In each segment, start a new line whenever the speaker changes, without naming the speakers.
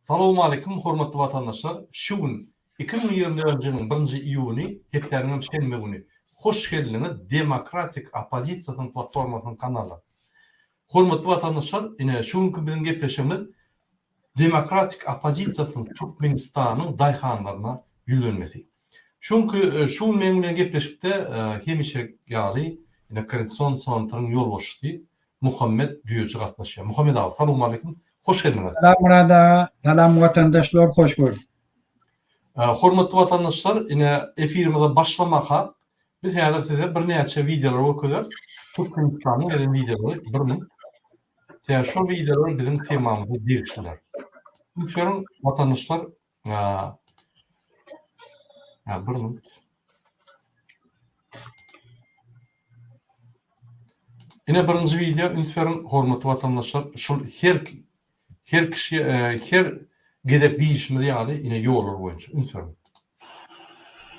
Salamu alaikum, hormatly vatandaşlar. Şu gün 2024 yılının 1 iyuni, heplerinin şenme günü. Hoş geldiniz Demokratik Opozisiyanın platformasının kanalı. Hormatly vatandaşlar, yine şu günkü bizim gepleşimiz Demokratik Opozisiyanın Türkmenistan'ın dayhanlarına yürünmesi. Çünkü şu memnuniyet gepleşikte hemişe gali yine Kredison Sanatır'ın yol boşluğu Muhammed Düyücü katlaşıyor. Muhammed abi, salamu alaikum. Hoş geldiniz.
Selam Murada, selam vatandaşlar, hoş gördük.
Hormatly vatandaşlar, yine efirimize başlamaka biz häzir size bir näçe videolar okuýar. Türkmenistanyň gelen videoları birmin. Ýa şu videolar bizim temamyza dirişler. Lütfen vatandaşlar, birmin. Yine birinci video, lütfen hormatly vatandaşlar, şu her kişi her gedek diýişimiz ýaly yine ýollar boýunça lütfen.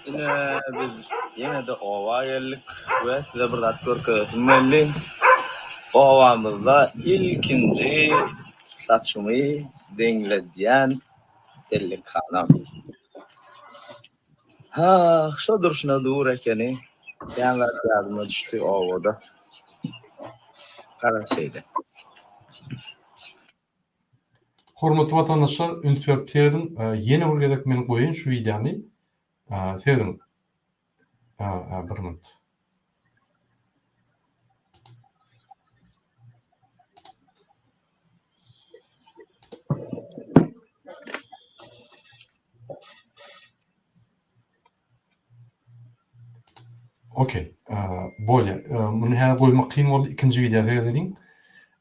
Yine biz yine de ova geldik ve size bir zat görkezmeliyim. Ovamızda ilkinci satışımı denglediyen delik kanal. Şu duruşuna dur ekeni. Yanlar yardıma düştü ovada. Kara şeyde.
Hormatly vatandaşlar, lütfen terdim yeni bir gedek meni goýun şu videomy. Terdim. Bir minut. Okey. Böyle. Bunu her koymak kıyım oldu. İkinci videoda edelim.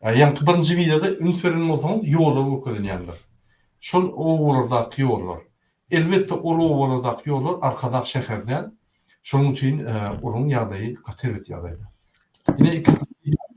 Yani birinci videoda ünitverenin olsanız yolları okudun yandır. Şol oğullardaki yollar. Elbette oğullardaki yollar arkadaki şehirden. Şunun için onun yadayı, katervet yadayı. Yine ikinci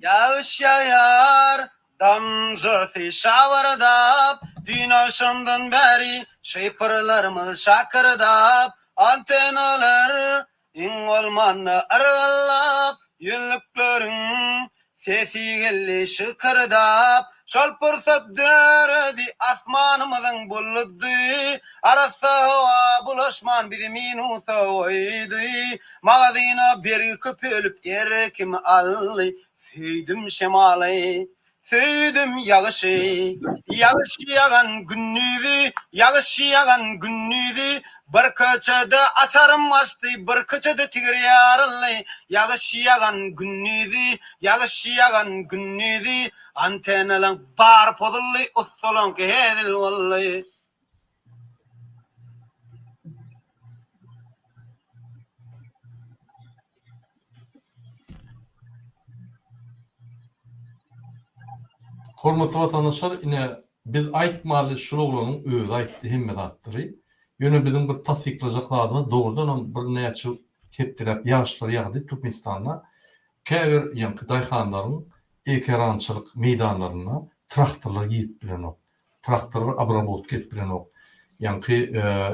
Yağış yağar, damzırtı şavardap, dün akşamdan beri şıpırlarımız şakırdap, antenalar in olmanı aralap, yıllıkların sesi gelli şıkırdap, şol pırsat döredi asmanımızın buluddu, arası hava bulaşman bizimin usavaydı, mağazina bir köpülüp erkim allı, Söyledim şemali, söyledim yağışı, yağış yağan günnüydü, yağış yağan günnüydü, bir köçede açarım açtı, bir köçede tigir yarılı, yağış yağan günnüydü, yağış yağan günnüydü, antenalan bar podullu, usulun ki hedil vallahi.
hormatly vatandaşlar, yine biz aýtmaly şolaglaryň özü aýtdy hemme atdyry. Ýöne bizim bir tasdiklajaklarymy doğrudan bir näçe kepdirip ýaşlar ýagdy Türkmenistanda käbir ýanky daýhanlaryň ekerançylyk meýdanlaryna traktorlar giyip bilenok. Traktorlar abrabot ketip bilenok. Ýanky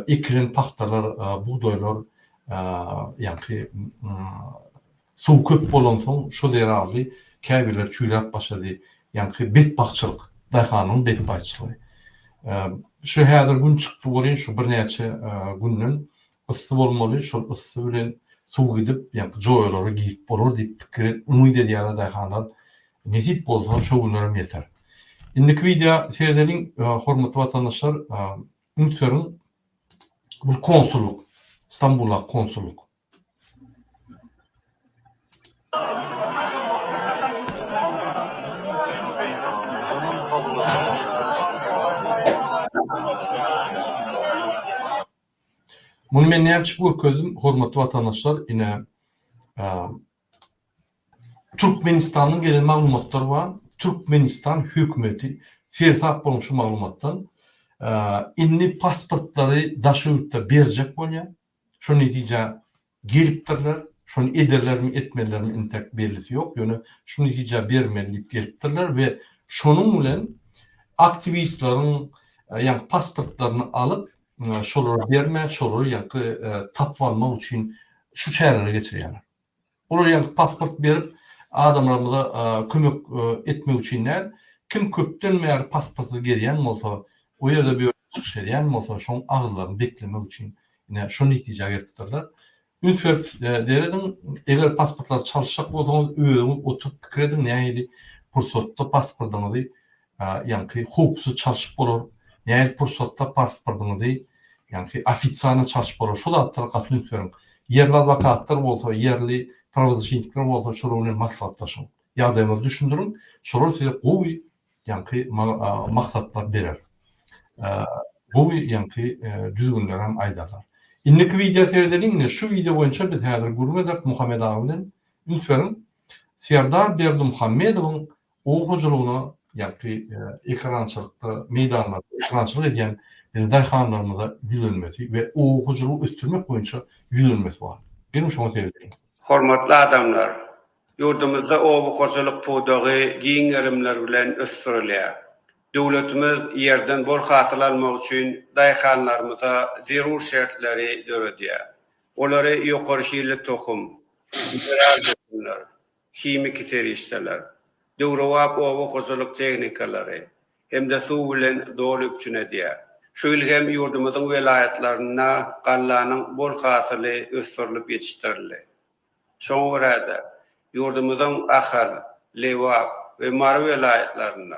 ekren paxtalar, buğdoýlar, ýanky suw köp bolan soň şo derali käbirler çüýläp başlady. Yani bet bakçılık, dayhanın bet bakçılığı. Şu häzir gün çykdy bolýan şu bir näçe günden ıssy bolmaly, şol ıssy bilen suw gidip, ýa-ni joýlary giyip bolar diýip pikir umyt edýär dayhanlar. Nesip bolsa şo günlerim ýeter. Indiki video seyredeliň, hormatly vatandaşlar, ümitlerim bu konsulluk, İstanbul'a konsulluk. Bunu men näçe görkezdim, hormatly vatandaşlar, yine Türkmenistanyň gelen maglumatlar bar. Türkmenistan hökümeti fersap bolan şu maglumatdan inni pasportlary daşypda berjek bolýar. Şo netije gelipdirler, şonu ederlermi etmelermi intek belgisi ýok. Ýöne şu netije bermeli diýip gelipdirler we şonuň bilen aktivistlaryň ýa pasportlaryny alyp şolary berme, şolary ýa-ni tapyp almak üçin şu çäreleri geçirýärler. Olar ýa-ni pasport berip adamlarymyza kömek etmek üçin kim köpden mer pasporty gerýän bolsa, o ýerde bir çıkış edýän bolsa şoň agzlaryny beklemek üçin ine şo netije getdirler. Ünfer deredim eger pasportlar çalışacak bolsaňyz özüňiz oturup pikir edin nähili pursatda pasportuňyzy ýa-ni hukuksyz çalışyp bolar. Nähili pursatda pasportuňyzy ýa-ni ofitsialny çalışyp bolar. Şol atlar gatnaşyp yerli adwokatlar bolsa, yerli правозащитниктер bolsa şolar bilen maslahatlaşyň. Ýagdaýyňyzy düşündirin. Şolar size gowy ýa-ni maksatlar berer. Gowy ýa-ni düzgünler hem aýdarlar. İnniki video seyredelim. Şu video boyunca biz häzir Gurmedert Muhammed ağa bilen Ünfer'in Serdar Berdi Muhammedowyň oňhojulugyna ýa-ni ekrançylykda meýdanlarda ekrançylyk edýän daýhanlarymyza bilinmesi we oňhojulugy östürmek boýunça ýüzülmesi bar. Benim şoňa seyredelim.
Hormatly adamlar, ýurdumyzda oňhojuluk pudagy giňerimler bilen östürilýär. Döwletimiz yerden bol hasyl almak üçin daýhanlarymyza zerur şertleri döredýär. Olary ýokary hili tohum, mineral jetimler, kimik terişler, döwrewap oňhojuluk tehnikalary hemde suw bilen dolyp üçinedýär. Şöyle hem ýurdumyzyň welaýatlaryna gallanyň bol hasyly östürilip ýetişdirildi. Şoň görä ýurdumyzyň Ahal, Lewap we Mar welaýatlaryna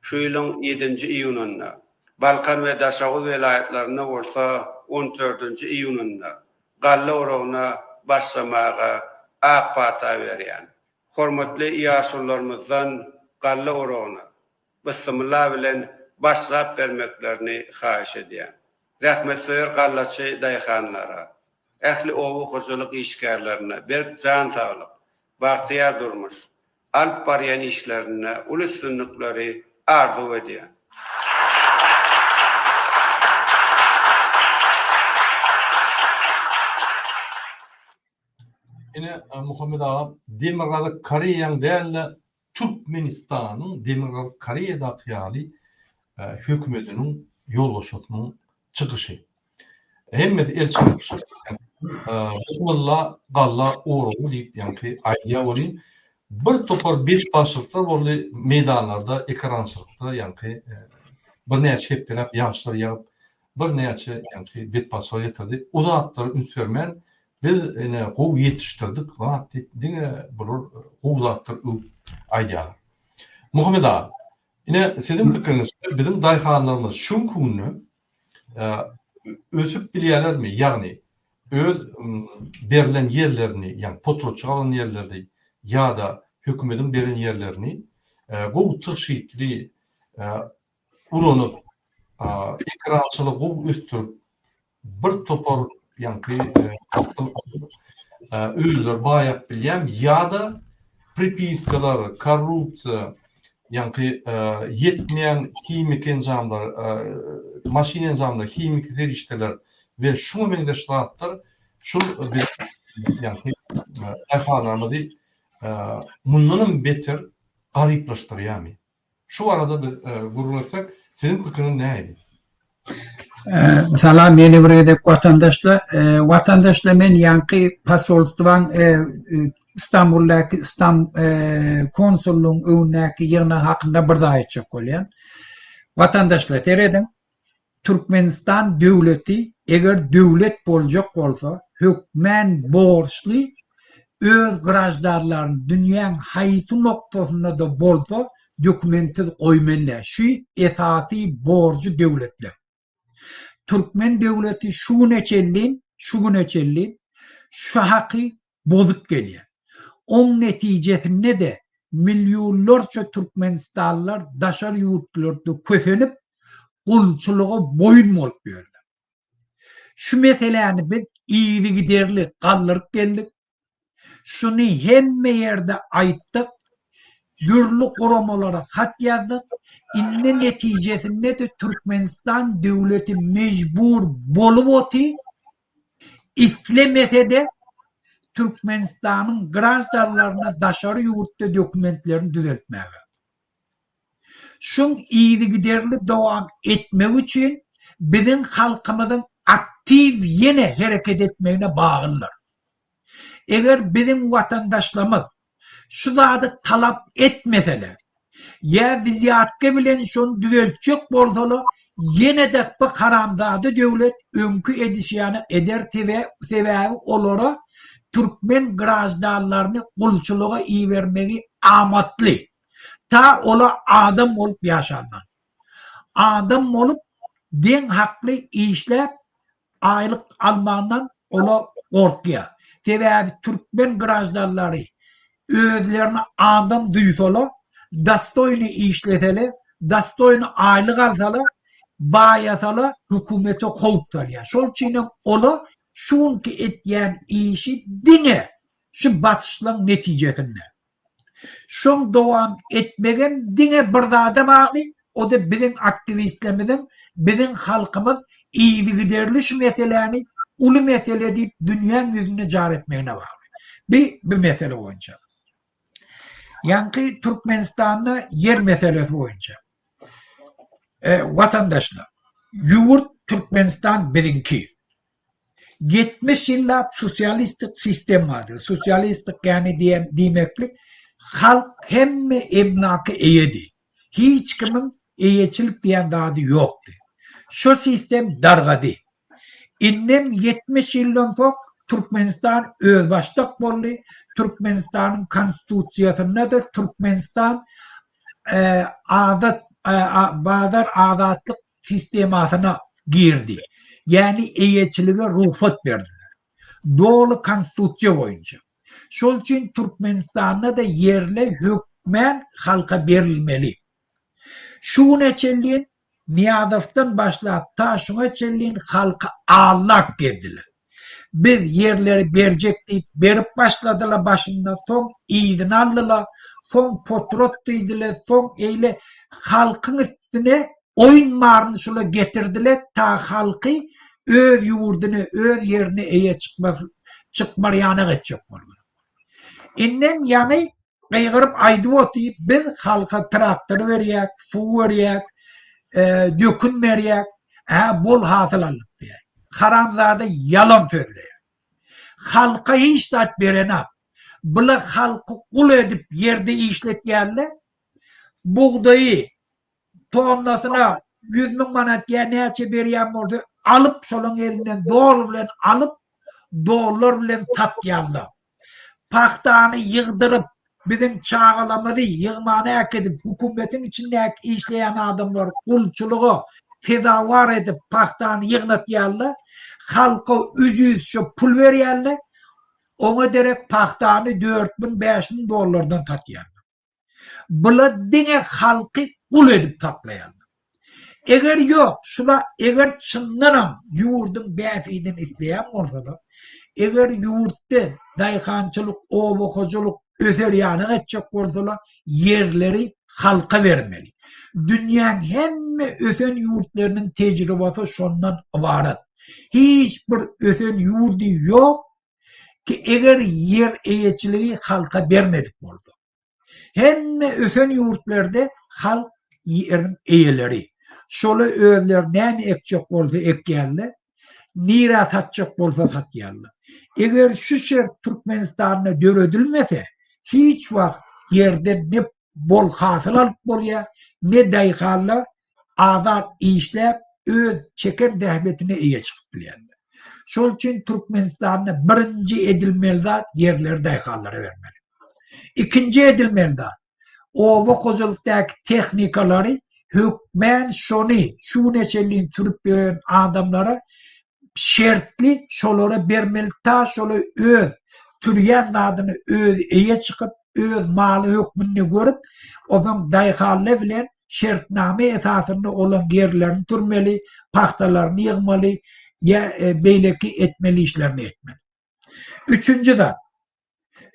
şu ýylyň 7-nji iýunyna, Balkan we Daşagy welaýatlaryna bolsa 14-nji iýunyna galla oragyna başlamaga apata berýän. Hormatly ýaşlarymyzdan galla oragyna bismillah bilen başlap bermeklerini haýyş edýän. Rahmet söýür gallaçy daýhanlara, ähli oňhojuluk işgärlerine berk jan saglyk, bagtyar durmuş, alp barýan işlerine ulussunlukları arzu edýän.
Ine Muhammed ağa Demirgazy Koreýanyň dälle Türkmenistanyň Demirgazy Koreýada ýaly hökümetiniň ýolbaşatynyň çykyşy. Hemmesi elçilik. Bismillah galla orugu diýip ýa-ni aýdýa bolýan. Bir topar bir başlıklar boldy meýdanlarda, ekrançylykda ýa-ni bir näçe hepdelep ýaşlar ýagyp bir näçe ýa-ni bet başlyk ýetirdi. O zatlary ünsürmen biz ene gow ýetişdirdik. Wagt diýip diňe bulur gow zatlar aýdýar. Muhammed ağa, ine sizin pikirinizde bizim daýhanlarymyz şu günü ösüp bilýärlermi? Ýagny öz berilen yerlerini, ýani potroçy alan yerlerini ýa-da hökümetiň beren yerlerini gow tyşytly uranyp ekrançylyk gow östürüp bir topar ýa-ni öýler baýap bilýän ýa-da pripiskalar, korrupsiýa ýa-ni ýetmeýän kimik enjamlar, maşin enjamlar, kimik terişler we şu meňdeşler şu ýa-ni daýhanlarymyzy mundan beter garyplaşdyrýarmy? Şu arada biz gurulsak, sizin pikiriň näme?
Salam, meni buraya vatandaşlar men ýanky pasolstwaň İstanbul'daki konsulluğun önündeki ýygyny hakynda bir daha etjek bolýan. Vatandaşlar teredin, Türkmenistan döwleti eger döwlet boljak bolsa, hökmen borçly öz grajdarlaryny dünýäň haýsy noktasynda da bolsa dokumentsiz goýmanlar. Şu esasy borcu döwletler. Türkmen döwleti şu güneçellin şu haky bozup gelýär. Oň netijesinde de milyonlarca Türkmenistanlılar daşar ýurtlarda kösenip gulçylyga boyun bolup berdi. Şu meseleni biz iýdi giderli gallyryp geldik. Şunu hemme ýerde aýtdyk. Türlü goramalara hat ýazdyk. Inne netijesinde de Türkmenistan döwleti mecbur bolup oty. İslemese de Türkmenistan'ın grajdarlaryna daşary ýurtda dokumentlerini düzeltmäge. Şoň iýdi giderli dowam etmek üçin biziň halkymyzyň aktiv ýene hereket etmegine baglylar. Eger biziň watandaşlarymyz şu zady talap etmeseler, ýa viziýatga bilen şonu düzeltjek bolsalar, Yine de bu haramzade devlet önkü edişyanı eder sebebi olara Türkmen grajdarlarını kulçuluğa iyi vermeyi amatlı. Ta ola adam olup yaşarlar. Adam olup den haklı işlep aylık almandan ola korkuyor. Sebebi Türkmen grajdarları özlerine adam duysalar, dastoyunu işleteler, dastoyunu aylık alsalar, bayasalar, hükümete kovuptalar. Şol için ola şunki etyen işi dine, şu batışlan neticesinde. Şun devam etmegen dine bir da bağlı, o da bizim aktivistlerimizin, bizim halkımız iyiligiderli şu meselelerini ulu mesele deyip dünyanın yüzüne car etmeyine bağlı. Bir mesele boyunca. Yankı Türkmenistan'da yer meselesi boyunca. Vatandaşlar, yurt Türkmenistan birinki. 70 yıllar sosyalistik sistem vardır. Sosyalistik yani demeklik halk hem emlakı eyedi. Hiç kimin eyeçilik diyen dadı yoktu. Şu sistem dargadı. İnnem 70 yıldan sonra Türkmenistan özbaşlık boldu. Türkmenistan'ın konstitusiyasında da Türkmenistan bazı adatlık sistemasına girdi. Yani eyeçiliğe ruhsat verdiler. Doğru konstitüsiyon boyunca. Şol için Türkmenistan'da da yerli hükmen halka verilmeli. Şu neçelliğin Niyazov'tan başlayıp ta şuna çelliğin halka ağlak geldiler. Biz yerleri verecek deyip verip başladılar başında, son iyidin aldılar, son potrot deydiler, son eyle halkın üstüne oyun marnışıyla getirdiler, ta halkı öz yurdunu, öz yerine eye çıkmar yana geçecek oldu. İnnem yani kaygırıp aydı otayıp biz halka traktör veriyek, su veriyek, dökün veriyek, bol hasıl aldık diye. Haramzade yalan söylüyor. Halka hiç tat verene, bula halkı kul edip yerde işlet yerle, buğdayı tonlasına 100.000 manat ya neçe veriyem orada alıp şolun elinden doğru bilen alıp doğrular bilen tat yerle. Paktanı yığdırıp bizim çağalamızı yığmana ek edip hükümetin içinde işleyen adamlar kulçuluğu fedavar edip paktanı yığnat yerle, halka ücüz şu pul ver yerle, ona direkt paktanı 4.000-5.000 dolardan sat yerle. Bula dine halkı kul edip taklayan. Eğer yok, şuna eğer çınlanam yurdun befidin isteyen olsa da, eğer yurtta dayhançılık, ovukoculuk, öser yanı edecek olsa da yerleri halka vermeli. Dünyanın hem ösen yurtlarının tecrübesi şundan ibaret. Hiçbir ösen yurdu yok ki eğer yer eyeçiliği halka vermedik oldu. Hem ösen yurtlarda halk yerin eyeleri. Şolu özler ne ekecek olsa ekyerler, nira satacak olsa satyarlar. Eğer şu şart Türkmenistan'da döredilmese, hiç vakit yerde ne bol hasıl alıp bolya, ne dayıkarla azat işlep, öz çeker devletine iyi çıktılar. Şol için Türkmenistan'da birinci edilmeli zat yerleri dayıkarlara vermeli. İkinci edilmeli zat, ovukoculukdaki teknikaları hükmen şu neçeliğin türüp veren adamlara şertli şolara vermeli, ta şola öz türyen adını öz eye çıkıp öz malı hükmünü görüp o zaman dayıkarlı bilen şertname esasında olan yerlerini türmeli, paktalarını yığmalı, ya beyleki etmeli işlerini etmeli. Üçüncü de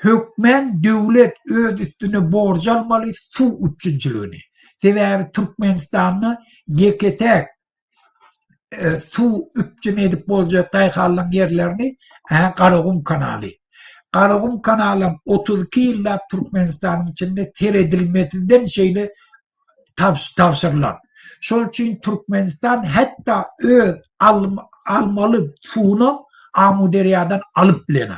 hükmen devlet öz üstüne borç almalı su üçüncülüğünü. Sebebi Türkmenistan'da yeketek su üpçün edip bolacak dayıkarlı yerlerini Karagum kanalı. Karagum kanalı 32 yıllar Türkmenistan'ın içinde seyredilmesinden şeyle tavsırlar. Şol için Türkmenistan hatta öz almalı suyunu Amuderya'dan alıp bilene.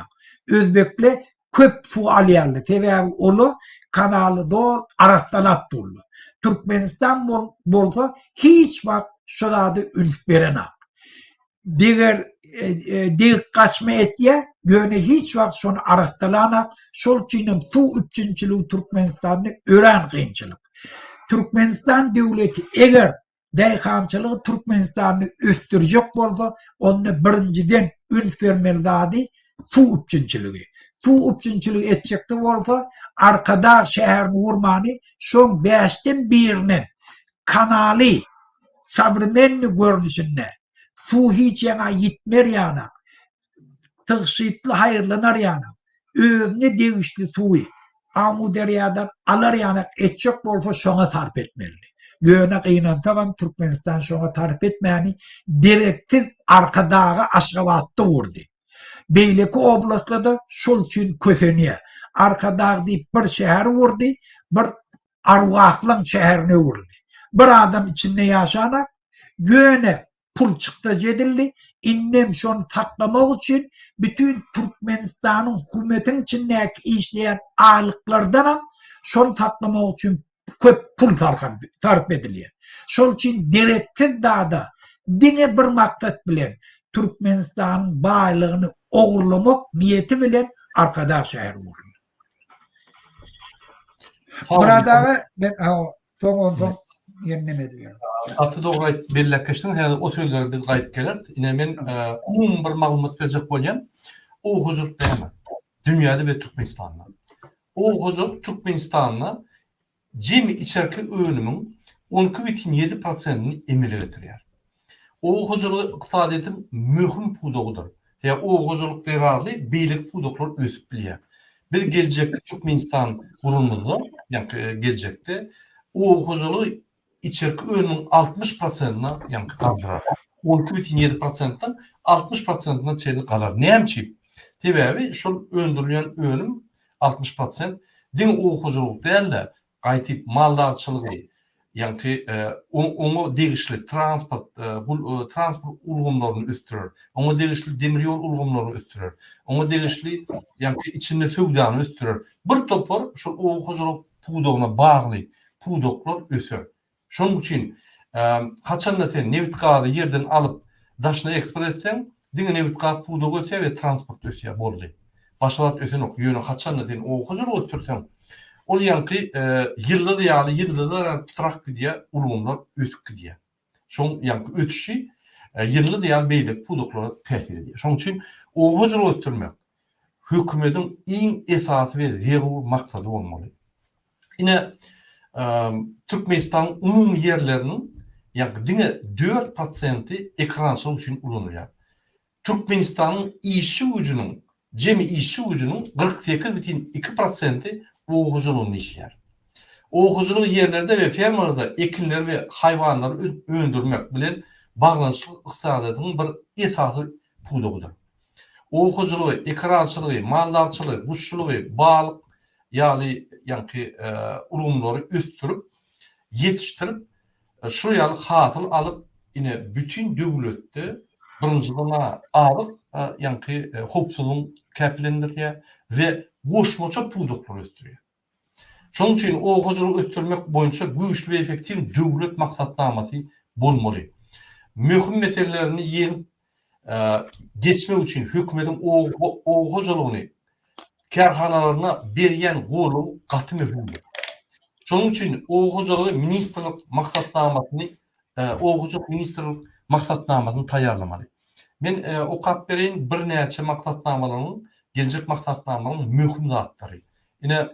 Özbekle köp su alıyarlı. Sebebi onu kanalı doğru arastalat durdu. Türkmenistan bolsa hiç vakt şu zady ünf berena. Diğer kaçma etye göne hiç vakt şonu araktalanak şol çiğnem su üçüncülüğü Türkmenistan'ı öğren kıyınçılık. Türkmenistan devleti eğer dayhançılığı Türkmenistan'ı östürecek bolsa onu birinciden ünf vermeli zady su üçüncülüğü. Su üçüncülüğü etjekde bolsa arkada şehrin vurmany şoň 5'den 1'inin kanali savremenni görnüşinde su hiç yana gitmer yana tığşitli hayırlanar yana özüne degişli suyu Amu deryadan alar yana etjek bolsa şoňa sarp etmeli. Göne kıynansagan Türkmenistan şoňa sarp etmäni direksiz arkadagy Aşgabatda vurdy. Beýleki oblastlarda şol üçin kösenýär. Arkadagy bir şäher vurdy, bir Arwahlan şäherine vurdy. Bir adam içinde ýaşanak göne pul çykda jedildi. Innem şonu saklamak için bütün Türkmenistan'ın hükümetin içindeki işleyen aylıklardan şonu saklamak için köp pul sarf ediliyor. Şol için direksiz dağda dine bir maksat bilen Türkmenistan'ın baylığını oğurlamak niyeti bilen arkadaş şehir vurdu. Burada ben son yenlemedi.
Atı doğru birleştirsen yani o sözleri biz gayet gelir. Yine men umum bir maglumat verecek bolýan. O huzur diýme. Dünyada ve Türkmenistan'da. O huzur Türkmenistan'da jemi içerki öňümiň 12,7%'ni emile getirýär. O huzurly ykdysadyň möhüm pudogudyr. Ya o huzurluk derarly beýlik pudoklar ösüp bilýär. Biz gelecekde Türkmenistan gurulmazda, yani gelecekte o huzurly içerki öňümiň 60%'na yani kaldırar. 12,7%'dan 60%'na çeýle galar. Näçe? Sebäbi şol öndürilýän öňüm 60% din o huzurluk dälde gaýtyp maldarçylygy yani onu degişli transport ulgumlaryny östürür. Onu degişli demir ýol ulgumlaryny östürür. Onu degişli yani içinde söwdany östürür. Bir topar şu o huzurluk pudogyna bagly pudoklar öser. Şonuň üçin haçanda sen nevit gady yerden alıp daşyna eksport etsen, diňe nevit gady pudok öser we transport öser boldy. Başgalat ösen ok, ýöne haçanda sen o huzurluk östürsen ol ýanky ýylda ýaly ýylda trak diýe ulgumlar ötüp gidýär. Şoň ýanky ötüşi ýylda ýaly beýlik pudoklara täsir edýär. Şoň üçin o huzurluk östürmek hökümetiň iň esasy we zerur maksady bolmaly. Ine Türkmenistan umum ýerleriniň ýanky diňe 4% ekrançylyk üçin ulanýar. Türkmenistanyň işi gücüniň, jemi işi gücüniň 48,2% o huzurluğunu işler. O huzurluğu yerlerde ve fermalarda ekinler ve hayvanları öndürmek bilen bağlanışlı ykdysadyň bir esasy pudogudur. O huzurluğu, ekrançylygy, maldarçylygy, guşçylygy, balyk ýaly ýanky ulgumlary östürüp, ýetiştirip, şu ýaly hasyl alıp, ine bütün döwletde birinçiden alyp, ýanky hopsulygyň käplendirýär we goşmaça pudoklar östürýär. Şoň üçin o huzurlyk östürmek boýunça güýçli we efektiv döwlet maksatnamasy bolmaly. Möhüm meselelerini ýeňip geçmek üçin hökümetiň o huzurlygyny kerhanalaryna berýän goly gaty möhümdir. Şoň üçin o huzurlyk ministrlik maksatnamasyny o huzurlyk ministrlik maksatnamasyny taýýarlamaly. Men okap bereýin bir näçe maksatnamalaryň gelecek maksatnamalyň möhüm zatlary. Ine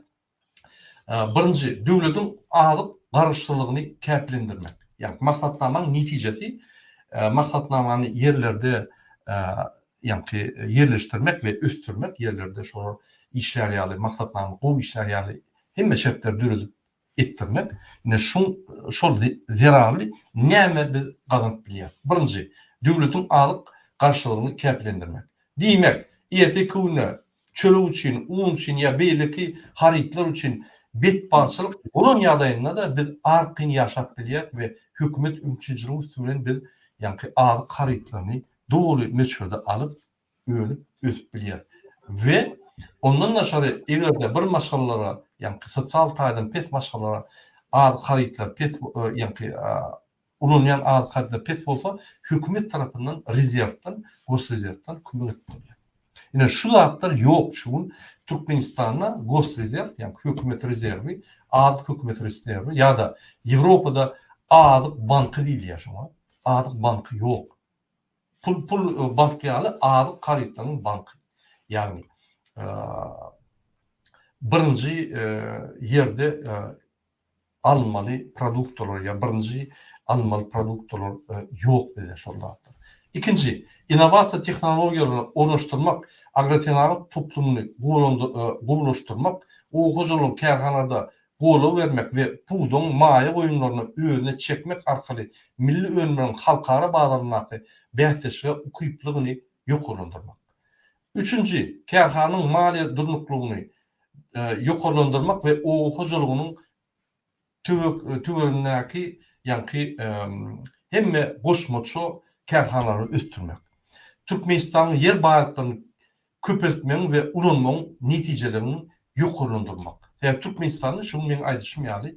birinji döwletiň alyp garaşçylygyny käplendirmek. Yani maksatnamanyň netijesi maksatnamany yerlerde yani yerleştirmek ve östürmek yerlerde şol işler ýaly maksatnama gowy işler ýaly hemme şertler dürülüp ettirmek. Ine şol zerarly näme biz gazanyp bilýär. Birinji döwletiň alyp garaşçylygyny käplendirmek. Diýmek erteki güne çölü üçin, un üçin ya beýleki haritler üçin betbarçylyk bolan ýagdaýynda da biz arqyn ýaşap bilýär we hökümet ümçünçiligi üstünden biz ýanky alyk haritlaryny dogry meçherde alyp öňüp ösüp bilýär. We ondan naşary egerde bir maşgalara ýanky sosial taýdan pes maşgalara az kayıtlar pes yani ulunyan az kayıtlar pes bolsa hükümet tarafından rezervdan, gossrezervdan kömek etmeli. Yine şu zatlar yok şun Türkmenistan'a gossrezerv yani hükümet rezervi, az hükümet rezervi ya da Avrupa'da az bankı değil ya şuna. Az bankı yok. Pul bankyalı az kayıtların bankı. Yani birinci yerde almalı produktlar ya birinci almalı produktlar yok dedi şolda. İkinci, inovasiya teknologiyalarını oluşturmak, agrotenarlık toplumunu oluşturmak, o hocalığın kerhanada golu vermek ve pudon maya oyunlarını önüne çekmek arkalı milli önlerin halkara bağlarındaki behteşe ukuyuplığını yok olundurmak. Üçüncü, kerhanın maliye durnukluluğunu yok olundurmak ve o hocalığının tüvölündeki yani hemme boşmoço kerhanlarını üstürmek. Türkmenistan'ın yer bağırtlarını köpeltmenin ve ulunmanın neticelerinin yok olundurmak. Yani Türkmenistan'da şunun benim aydışım yani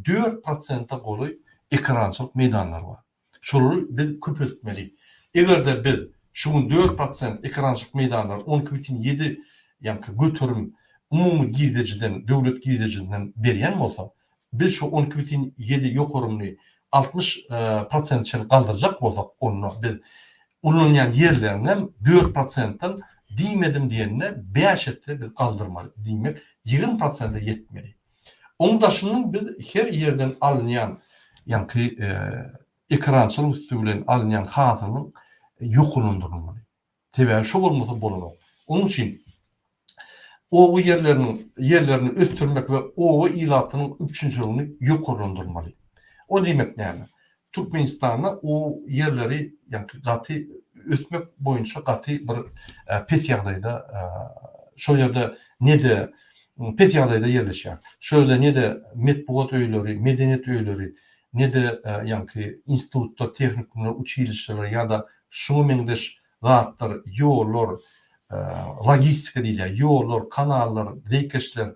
4%'a golu ekrancılık meydanları var. Şunu biz köpeltmeli. Eğer de biz şunun 4% ekrancılık meydanları 12,7 yani götürüm umumi girdeciden, devlet girdeciden beriyen mi olsa biz şu 12,7 yok orumunu 60% kaldıracak olsak onu biz onun yani yerlerinden 4%'dan diyemedim diyenine 5'e biz kaldırmalı demek 20%'da yetmeli. Onun dışında biz her yerden alınan yani ekransal üstülen alınan hatırının yok olundurulmalı. Tabii şu olmasa bolamaz. Onun için o yerlerini östürmek ve o ilatının üçüncülüğünü yok olundurmalı. O demek ne yani? Türkmenistan'a o yerleri yani katı ötmek boyunca katı bir pes yağdayda şu yerde ne de pes yağdayda yerleşiyor. Şöyle ne de metbuat öyleri, medeniyet öyleri ne de yani institutlar, teknikumlar, uçilişler ya da şunu mendeş rahatlar, yollar, logistika değil ya, yollar, kanallar, zeykeşler,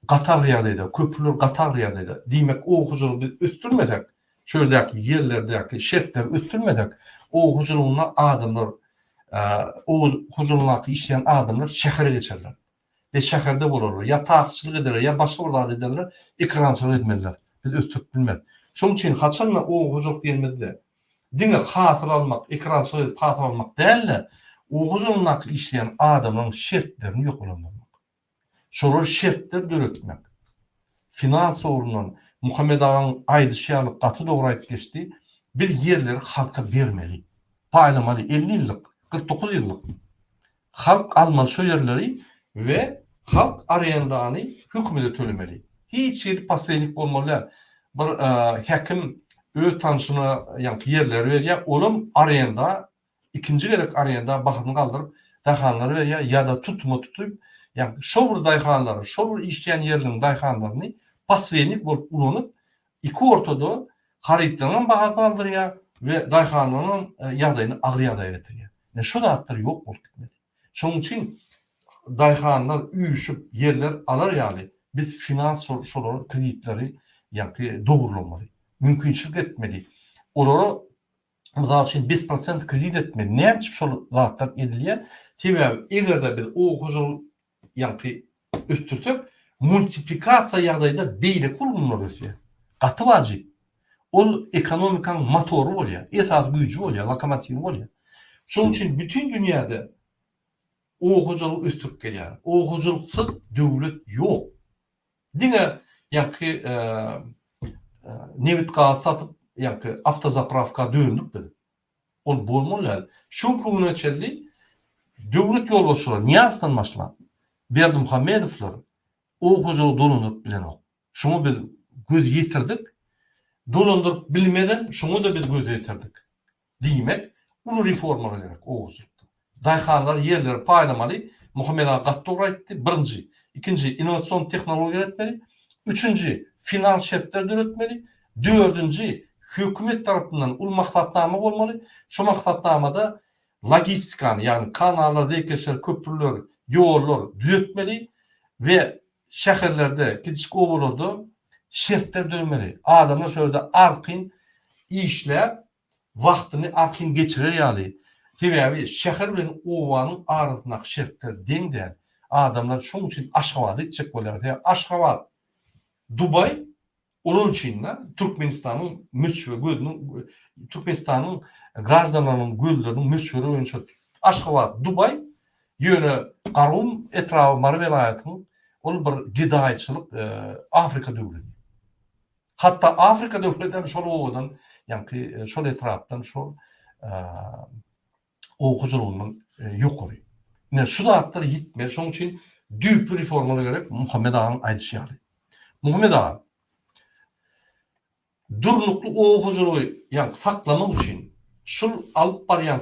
Qatar yadaydı, köprüler Qatar yadaydı. Demek o huzuru biz üstürmedek, şöyleki yerlerdeki şertler üstürmedek, o huzuruna adamlar, o huzuruna işleyen adamlar şehre geçerler. Ve şehirde olurlar. Ya taksçılık ederler, ya başka bir adet ederler, ekransızlık etmediler. Biz üstürüp bilmez. Şunun için haçanla o huzur gelmedi de, dine hatır almak, ekransızlık hatır almak değerli, o huzuruna işleyen adamların şertlerini yok olanlar. Şolar şertler döretmek. Finans orundan Muhammed Ağa'nın aydışyarlık katı doğru ait geçti. Bir yerleri halka vermeli. Paylamalı 50 yıllık, 49 yıllık. Halk almalı şu yerleri ve halk arayandanı hükümede tölemeli. Hiç yeri pasaylık olmalı. Bir hakim öğü tanışına yani yerler ver ya oğlum arayanda ikinci gerek arayanda bakını kaldırıp dahanları ver ya da tutuyup yani şovur dayhanları, şovur işleyen yerlerin dayhanlarını pasaylık bulup ulunup iki ortada haritlanan bakını aldırıyor ve dayhanların yadayını ağrıya da getiriyor. Yani şu da hatları yok olup gitmedi. Şunun için dayhanlar üyüşüp yerler alır yani biz finans soruları, kreditleri yani doğrulamalı. Mümkünçülük etmeli. Onları mesela için 5% kredi etmeli. Ne yapıp şu zatlar ediliyor? Tabii eğer de biz o huzur yani üstürtük multiplikasyon yadayda beyle kullanılır oluyor. Katı vacip. O ekonomikanın motoru oluyor. Esas gücü oluyor. Lokomotivi oluyor. Şunun için bütün dünyada o huzurluk üstürtük geliyor. O huzurluksuz devlet yok. Dine yani nevit gaz satıp yani avtozapravka döndük dedi. O bolmalı. Şu kuvvetli devlet yolbaşçıları niye aslanmaşlar? Berdi Muhammedovlar o huzuru dolanıp bilen o. Şunu biz göz yitirdik. Dolandırıp bilmeden şunu da biz göz yitirdik. Demek bunu reformalar gerek o huzurda. Dayhanlar yerleri paylamalı. Muhammed Ağa katdoğru etti. Birinci. İkinci, inovasyon teknoloji etmeli. Üçüncü, finans şertler üretmeli. Dördüncü, hükümet tarafından maksatname olmalı. Şu maksatnamada logistikanı yani kanallar, zeykeşler, köprüler, yollar düzeltmeli ve şehirlerde, küçük ovalarda şertler dönmeli. Adamlar şöyle arkin işlep vaktini arkin geçirir ýaly. Sebäbi şäher bilen owanın arasyndaky şertler deň däl. Adamlar şoň üçin Aşgabatda içek bolýar. Aşgabat, Dubay onun için Türkmenistan'ın müçhür gözünün Türkmenistan'ın gражданlarynyň gözleriniň müçhür öňçe Aşgabat, Dubay ýöne Qarum etrafy Mar welaýatynyň ol bir gidaýçylyk Afrika döwleti. Hatta Afrika döwletleri şol owadan ýa-ni şol etrafdan şol okujulygynyň ýokary. Ne şu zatlar gitmer, şoň üçin düýp bir reformalar gerek Muhammed Aga'nın aýdyşy. Muhammed Ağa durnuklu okujulygy ýa-ni saklamak üçin şol alyp barýan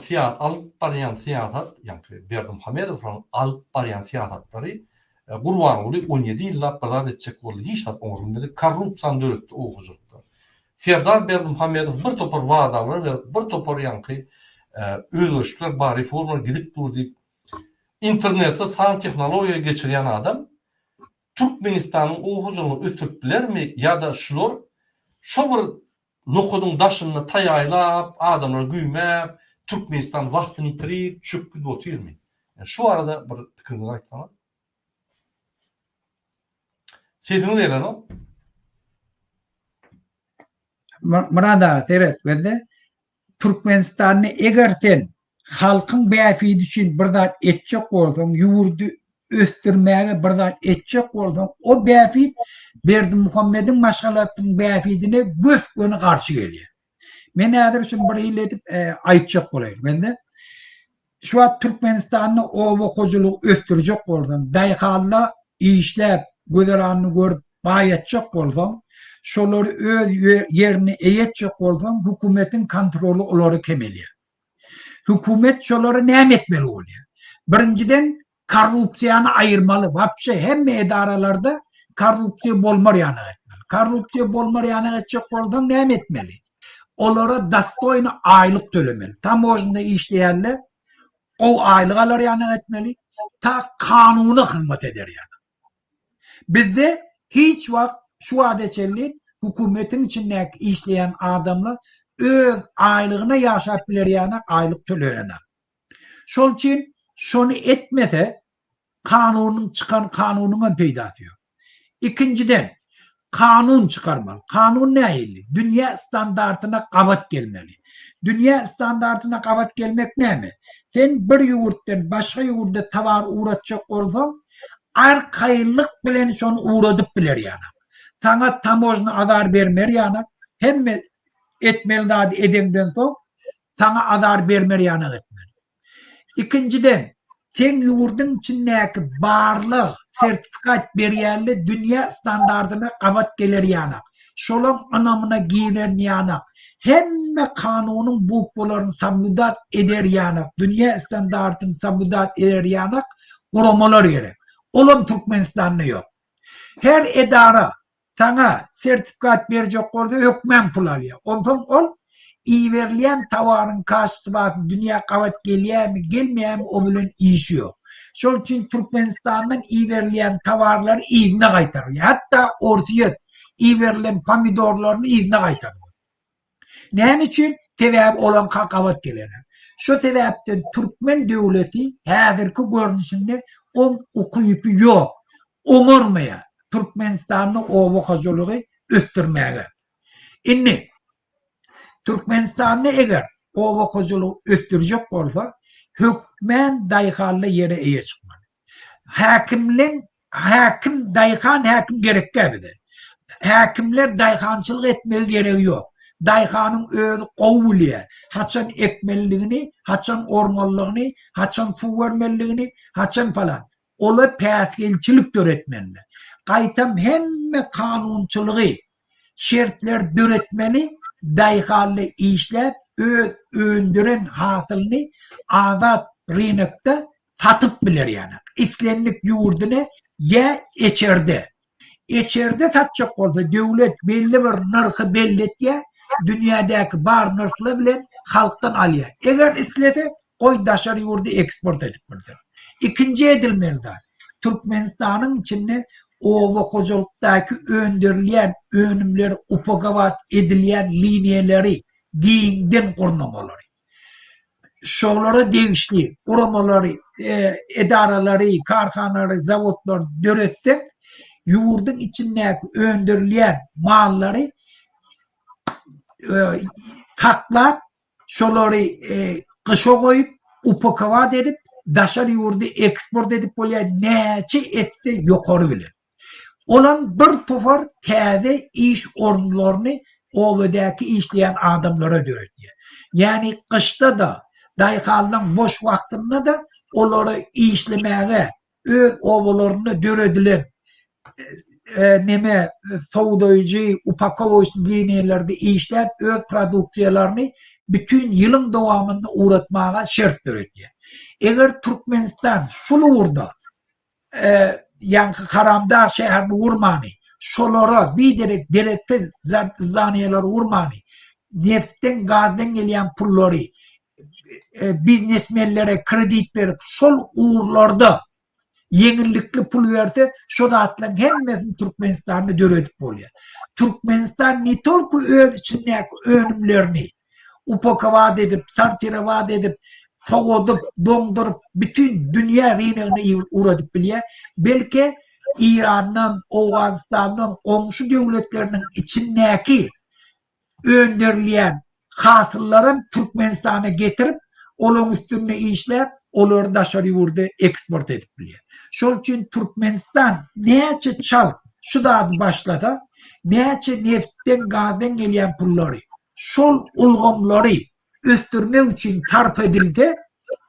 siýasat, ýa-ni Berdi Muhammedowyň alyp barýan siýasatlary Gurban olup 17 ýyllap bazat etjek boldy. Hiç zat oňurmady. Korrupsiýan döretdi okujulukda. Serdar Berdi Muhammedow bir topar wadalar berip, bir topar ýa-ni özleşikler, bar reformalar gidip durdy. İnternetde san tehnologiýa geçirýän adam Türkmenistanyň okujulugyny ötürip bilermi ýa-da şular şo bir nokudyň daşyny taýaýlap, adamlar güýmäp, Türkmenistan wagtyny ýitirip, çöküp oturýarmy? Şu arada bir pikirňizi aýtsaňyz. Sesini deren o?
Murada evet bende Türkmenistan'ı egerten halkın bäfidi üçin bir zat etjek bolsaň, ýurdu östürmäge bir zat etjek bolsaň, o bäfid Berdi Muhammed'in maşgalatynyň bäfidine göz göni garşy gelýär. Men häzir şunu bir ýyl edip aýtjak bolaýyn. Bende şu an Türkmenistan'ı o okujulugy östürjek bolsaň, daýhalla işläp göderanyny görüp baýatjak bolsaň, şolary öz ýerini eýetjek bolsaň, hökümetin kontroly olary kemelýär. Hökümet şolary näme etmeli bolýar? Birinciden korrupsiýany aýyrmaly. Wapşe hemme edaralarda korrupsiýa bolmarýany etmeli. Korrupsiýa bolmarýany etjek bolsaň näme etmeli? Olara dastoyny aýlyk tölemeli. Tamojnda işleýänler o aýlyk alarýany etmeli. Ta kanuny hyzmat ederýär. Bizde hiç vakt şu adeçelli hükümetin içindeki işleyen adamlar öz aylıgına yaşap bilerýäne aylyk töleýäne. Şol için şonu etmese kanunun çıkan kanununa peýdasy ýok. İkinciden kanun çıkarmalı. Kanun näýili? Dünya standartyna gabat gelmeli. Dünya standartyna gabat gelmek näme? Sen bir ýurtdan başga ýurda tawar uğratjak bolsaň, arkaýlyk bilen şonu uğradyp bilerýär. Sana tamojna azar bermerýär. Hemme etmeli dady edenden soň sana azar bermerýär etmeli. İkinciden sen ýurdyň içindäki barlyk sertifikat berýärli dünya standartyna gabat gelerýär. Şolaň anamyna giýilerýär. Hemme kanunyň bukbolaryny sabludat ederýär. Dünya standartyny sabludat ederýär. Guramalar gerek. Olam Türkmenistan'da yok. Her edara sana sertifikat berjek bolsa hökmen pul alýar. Ondan ol iýerilýän tawarın karşısynda dünya gabat gelýärmi, gelmeýärmi o bilen işi ýok. Şol üçin Türkmenistandan iýerilýän tawarlary iýine gaýtarýar. Hatta ortiýet iýerilen pomidorlaryny iýine gaýtarýar. Näme üçin? Tebäbi olan gabat geler. Şu sebäpden Türkmen döwleti häzirki görnüşinde on okuyup yok. Oňurmaýar. Türkmenistanyň o okujulugy östürmäge. Inni Türkmenistanyň eger o okujulugy östürjek bolsa, hökmen daýhaly ýere eýe çykmaly. Hakim daýhan hakim gerekkä bide. Hakimler daýhançylyk etmeli geregi ýok. Daýhanyň öz gowulýa, haçan ekmelligini, haçan ormanlygyny, haçan su vermeligini, haçan falan. Ola päsgelçilik döretmeli. Gaýtam hemme kanunçylygy, şertler döretmeli, daýhaly işläp öz öndüren hasylyny azat rynakda satyp bilerýär. İslenlik ýurduny ýa eçerde. Eçerde satjak bolsa döwlet belli bir narhy belletýär. Dünyadaki bar narhlar bilen halktan alýar. Eger islese koy daşary ýurdu eksport edip bildir. İkinci edilmeli. Türkmenistanyň içinde ova hocalıktaki öndürülen önümleri upagavat edilen liniyeleri giyinden kurmamaları. Şolara değişli, kuramaları, edaraları, karhanaları, zavodlar döretsek, yurdun içindeki öndürülen malları saklap, şoları kışa koyup, upagavat edip, daşarı yurdu eksport edip böyle neçe etse yukarı bile. Olan bir tofar təze iş orunlarını ovadaki işleyen adamlara döretiyor. Yani kışta da dayıkalının boş vaktinde de onları işlemeye öz ovalarını dörediler. Neme soğudayıcı, upakavoş liniyelerde işler öz produksiyalarını bütün yılın devamında uğratmaya şart döretiyor. Eğer Türkmenistan şunu vurdu, Yankı Karamdağ şehrini vurmani, şolara bir direkte zaniyeleri vurmani, neftten gazdan gelen pulları biznesmenlere kredi verip şol uğurlarda yenilikli pul verse şu da atlan hemmesini Türkmenistan'da döredip oluyor. Türkmenistan ne tolku öz içindeki önümlerini upakavat edip, sartiravat edip, soğudup, dondurup, bütün dünya rinine uğradıp bile, belki İran'dan, Afganistan'dan, komşu devletlerinin içindeki öndürülen hasılların Türkmenistan'a getirip, onun üstüne işler, onları dışarı vurdu, export edip bile. Şol için Türkmenistan neyce çal, şu da başladı, neyce neftten, gazdan gelen pulları, şol ulgumları östürme için tarp edildi,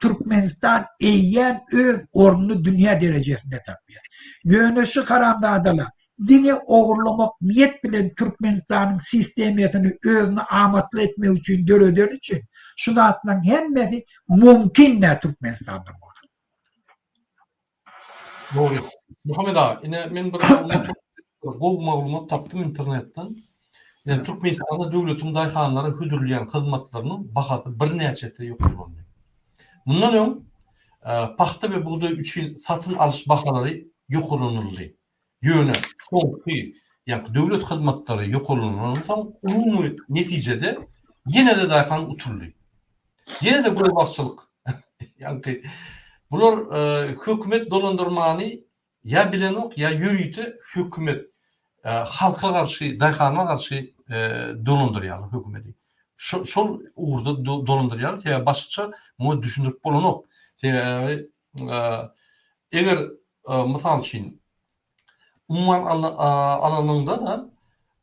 Türkmenistan eğen öz orunu dünya derecesinde tapıyor. Yönüşü Karamdağ'dalar, dini oğurlamak niyet bilen Türkmenistan'ın sistemiyetini özünü amatlı etme için dörödür için şunu atlan hemmesi mümkün ne Türkmenistan'da olur.
Doğru. Muhammed ağa, yine ben bir malumat taptım internetten. Yani Türkmenistan'da devletin dayıhanları hüdürleyen hizmetlerinin bakatı bir neçete yok olmalı. Bundan öň paxta ve buğday üçün satın alış bakaları yok olunurlu. Yönü, soňky, yani devlet hizmetleri yok olunurlu. Umumi neticede yine de dayıhan uturlu. Yine de gurbakçılık. Yani bular hükümet dolandırmanı ya bilen ok ya yürüytü hükümet halka karşı, dayıhanına karşı dolandırıyor hükümeti. Şol uğurda dolandırıyor. Ya başça mu düşündürüp bolan ok. Eğer misal için umman alanında da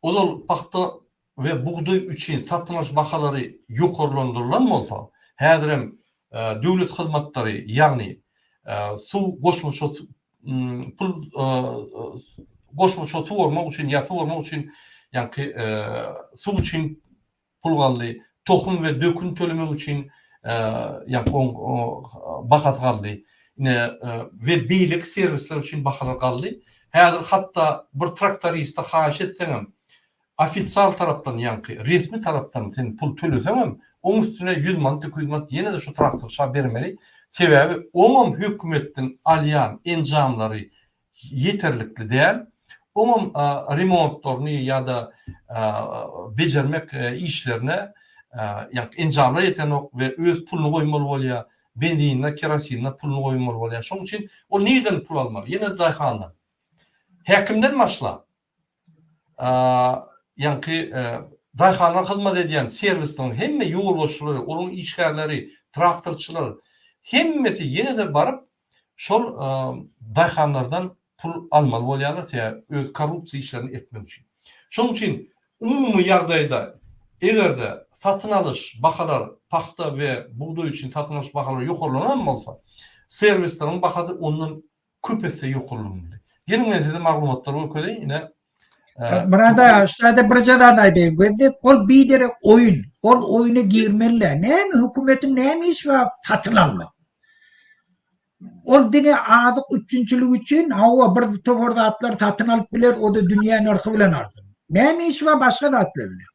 o paxta ve buğday üçün satın alış bakaları yukarılandırılan olsa, häzirem devlet hizmetleri yani su goşmuş pul goşmuş su olmak için ya su olmak için yani su için pul galdy, tohum ve dökün tölemek için yani bakat galdy. Ve beylik servisler için bakalar galdy. Häzir hatta bir traktorista haş etseňem ofisial tarapdan yani resmi tarapdan sen pul töleseňem onun üstüne 100 manat, 200 manat yine de şu traktör şa bermeli. Sebebi umum hükümetin alyan enjamları yeterlikli değil. Umum remontlarını ya da becermek işlerine yani enjamlar yeten ok ve öz pulunu koymalı bolýar, benzinine, kerosinine pulunu koymalı bolýar. Şoň için o nereden pul almalı? Yine de dayıhandan. Hekimden başla. Yani dayıhanlar hizmet ediyen servislerin hemme yolbaşçıları, onun işgärleri, traktörçiler hemmesi yine de barıp şol dayıhanlardan pul almalı bolýarlar ya öz korrupsiýa işlerini etmek için. Şoň için umumi ýagdaýda egerde satın alış bakalar paxta ve buğday için satın alış bakaları ýokarlanan bolsa, servislerin bakatı ondan köp etse ýokarlanmaly. Gelmedi maglumatlar öködeň ine
Burada şurada bir jada deyip ol bir dere oyun. Ol oyunu girmeliler. Ne mi hükümetin ne mi iş var satın alma. Ol dine adık üçüncülük için hava bir toforda atlar satın alıp biler o da dünya narkı bilen arzın. Ne mi iş var başka da atlar bilir.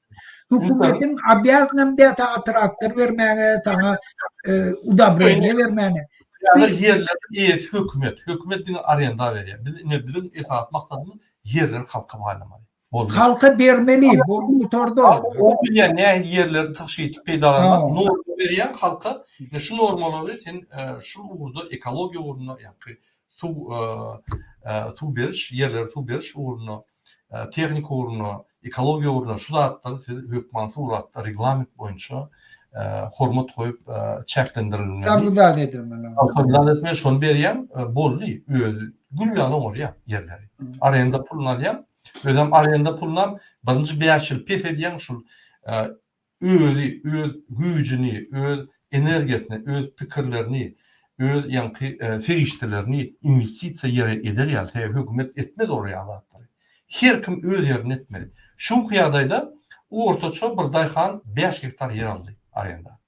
Hükümetin abiyaznem de traktör vermeye sana udabreyle vermeye.
Yani yerler hükümetin arenda veriyor. Bizim esas maksadımız yerler halka bağlamalı.
Halka vermeli. Bu motorda.
O bilen ne yerler taşıyıp peydalanmak,
Tamam.
norm veriyen halka şu normalları sen şu uğurda ekoloji uğruna yani su beriş, yerler su beriş uğruna, teknik uğruna, ekoloji uğruna şu zatları hükümet uğrattı reglament boyunca hormat koyup çeklendirilmeli.
Tabuda dedim ben.
Tabuda etmeye şunu veriyen bolli gülyanı oraya yerleri. Arayında pulun alayan Özüm arayında pulunam birinci 5 yıl pes ediyen şu öz gücünü, öz enerjisini, öz fikirlerini, öz yankı seriştilerini investisiya yere eder ya, hükümet etmez oraya alatları. Her kim öz yerini etmeli. Şu kıyadayda ortaça bir dayhan 5 hektar yer aldı arayında.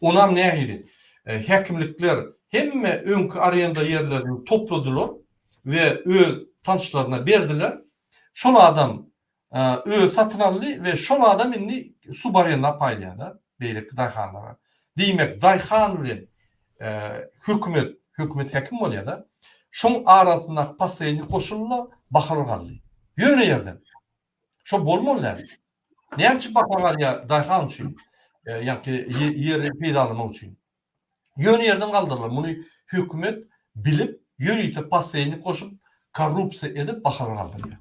Onam ne idi? Hakimlikler hemme önkü arayında yerlerini topladılar ve öz tanışlarına verdiler. Şol adam satın aldı ve şol adam inni su barıyanda paylayanlar beylik dayhanlara. Demek dayhan bilen hükümet hakim oluyor da şon arasında pasayını koşulla bakır kaldı. Yöne yerden. Şo bolmalılar. Ne yapıp bakar ya dayhan için yani yer peydalama için. Yöne yerden kaldırırlar. Bunu hükümet bilip yönüyte pasayını koşup korrupsiya edip bakır kaldırıyor.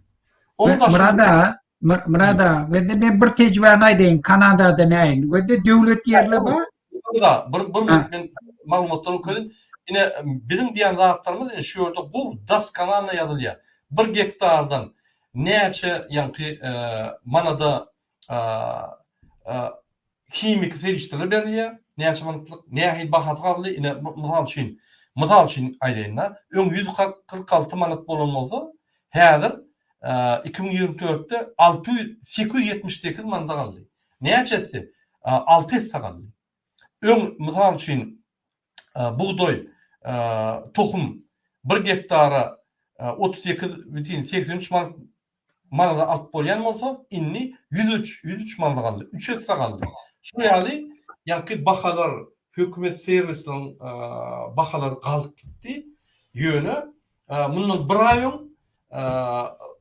Mırada, ve de ben bir tecrübe naydayım Kanada'da neyim, ve de devlet yerle var.
Bir malumatlar okudum. Yine bizim diyen rahatlarımız yine şu yolda bu das kanalına yazılıyor. 1 hektardan neçe yankı manada kimik seriştirir veriliyor. Neçe manatlık, neçe bahat kaldı. Yine misal için aydınlar. 146 manat bulunmazı. Hazır 2024'te 878 manada kaldı. Neçesi? 6 hisse kaldı. Misal için buğday, tohum 1 hektara 38,83 manada alıp bolyan olsa inni 103 manada kaldı. 3 hisse kaldı. Şu yani bakalar hükümet servisinin bakalar kalıp gitti. Yönü bunun bir ayın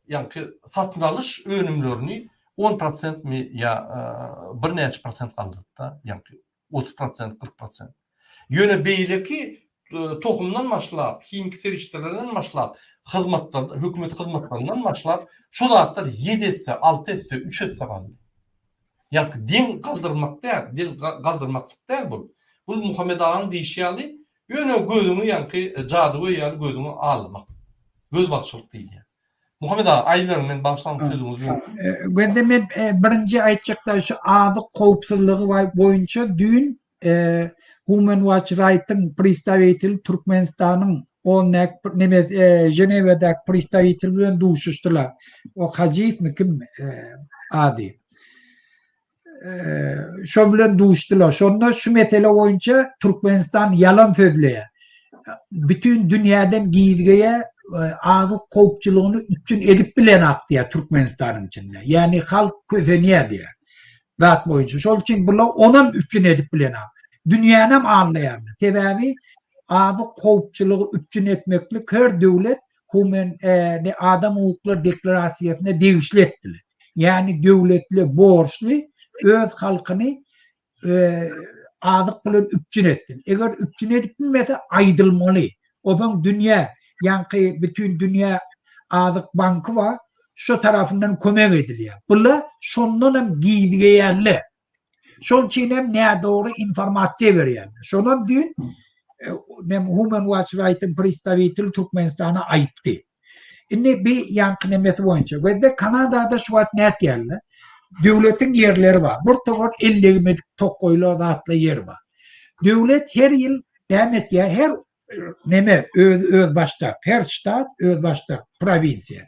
yani satın alış önümlerini 10% mi ya bir neçe % kaldı da yani 30%, 40%. Yöne beyleki tohumdan başlap, kimik seriştirlerden başlap, hükümet hizmetlerinden başlap, şu zatlar 7 etse, 6 etse, 3 etse kaldı. Yani din kaldırmak değil bu. Bu Muhammed Ağa'nın deyişiyali, yöne gözünü yani cadığı yani gözünü almak. Göz bakışılık değil yani. Muhammed Ağa, aylarının başlangıç sözümüz yok.
Ben de birinci aytacaklar şu adı kovpsızlığı boyunca dün Human Rights Right'ın представитель Türkmenistan'ın Cenevre'deki представител'den duşuştular. O Hacif mi kim adı? Şu bilen duştular. Sonra şu mesele boyunca Türkmenistan yalan söylüyor. Bütün dünyadan giydiğe ağız kovpçuluğunu üçün edip bilen aktı ya Türkmenistan'ın içinde. Yani halk közeniye diye. Zat boyunca. Şol için bunlar onun üçün edip bilen aktı. Dünyanın anlayamdı. Sebebi ağız kovpçuluğu üçün etmeklik her devlet adam hukukları deklarasyasına değişli ettiler. Yani devletli borçlu öz halkını ağızlık bilen üçün ettin. Eğer üçün edip bilmese aydılmalı. O zaman dünya yani bütün dünya ağızlık bankı var. Şu tarafından kömek ediliyor. Bunlar şundan hem giydiğerli. Şunun için hem ne doğru informasyon veriyor. Şundan dün Human Rights Right'ın представитель Türkmenistan'a aitti. Şimdi bir yankı nemesi boyunca. Ve de Kanada'da şu an ne yerli? Devletin yerleri var. Burada 50 metre tokoyla rahatlı yer var. Devlet her yıl demet ya her öz başta, her ştat öz başta, provinsiya.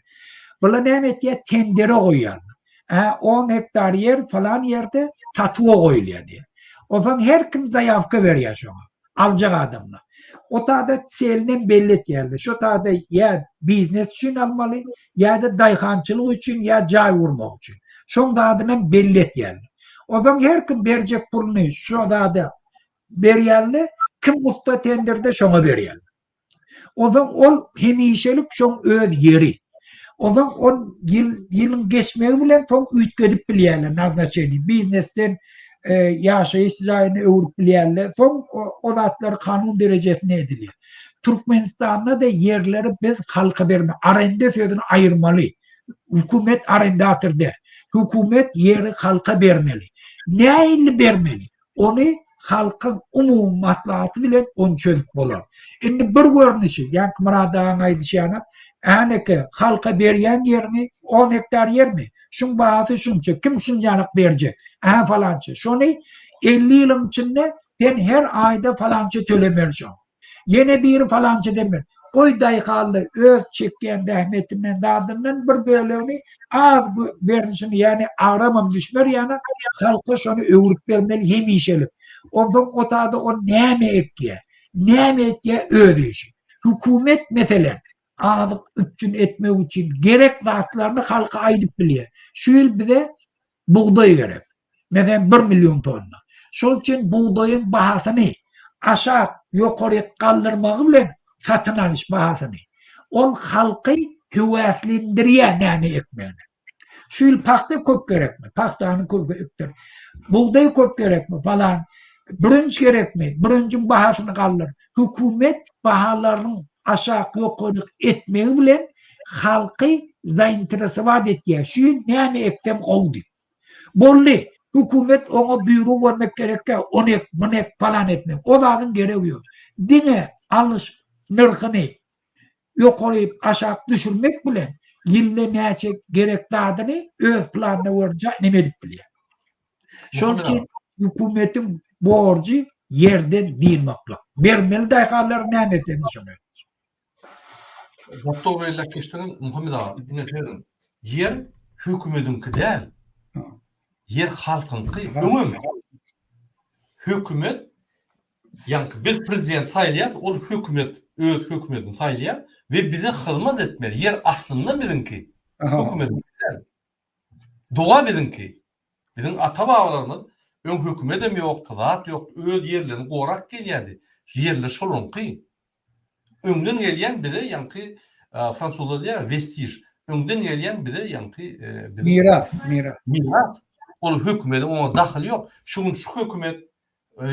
Bunlar demet ya tendere koyuyor. 10 hektar yer falan yerde tatlığa koyuluyor diye. O zaman her kim zayıfka veriyor şu an. Alacak adamla. O da selinin belli yerli. Şu da ya biznes için almalı ya da dayhançılık için ya cay vurmak için. Şu da adına belli yerli. O zaman her kim verecek pulunu şu da veriyerli kim usta tendirde şoňa berýär. Ozan ol hemişelik şoň öz yeri. Ozan on yılın geçmegi bilen toň üýtgedip bilýärler naznaçeni. Biznesten ýaşaýyş jaýyny öwrüp bilýärler. Soň o zatlar kanun derejesine edilýär. Türkmenistanda da yerleri biz halka berme. Arende sözünü ayırmalı. Hükümet arendatır de. Hükümet yeri halka vermeli. Neyle vermeli? Onu halkın umum maslahatı bilen onu çözüp bolar. Şimdi bir görünüşü, yani Muradağın aydışyana, ki halka berýän yerini 10 hektar yer mi? Şun bahası şunça, kim şun yanık verecek? Falança. Şunu 50 yılın içinde ben her ayda falança tölemerjam. Yine biri falança demer. Koy dayıkallı öz çekken dehmetinden dadından bir bölümünü az verişini yani ağramam düşmer yani halka şunu öğürüp vermeli hemişelik. Ondan o tadı o neme etkiye ödeyişi. Hükümet mesela ağlık üçün etmek için gerek vaatlarını halka aydıp biliyor. Şu yıl bize buğday gerek. Mesela 1 milyon tonna. Şol için buğdayın bahasını aşağı yukarı kaldırmağı bilen satın alış bahasını. Ol halkı hüviyetlendirýär näme ekmeğine. Şu yıl paxta köp gerek mi? Paxtanı köp ektir. Buğday köp gerek mi falan. Brünç gerek mi? Brünçün bahasını kaldır. Hükümet bahalarının aşağı yukarı etmeği bilen halkı zainteresevat etýär. Şu yıl näme ektem gowdy. Bolly. Hükümet ona büyru vermek gerekke, onu ek, bunu ek falan etmek. O da gereği yok. Dine alış nırkını yukarı aşağı düşürmek bile yılda neyse gerekli adını öz planına varacak nemedik bile. Şunun için hükümetin borcu yerden değil mutlak. Vermeli dayıkallar nemetini şunu.
Doktor Bey'le geçtiğin Muhammed abi, dinletelim. Yer hükümetinki değil. Yer halkınki ömüm. Hükümet, yani bir prezident saylýar, ol hükümet, öz hükümetin saylýar ve bize hizmet etmeli. Yer aslında bizimki. Hükümetin. Doğa bizimki. Bizim ata-babalarymyz ön hükümetem ýok, zat ýok, öz yerlerini gorak gelýärdi. Yerler şolunky. Öňden gelýän bize ýanky Fransuzlar diýär vestige. Öňden gelýän bize ýanky miras. Ol hükümete ona dahil yok. Şunun şu hükümet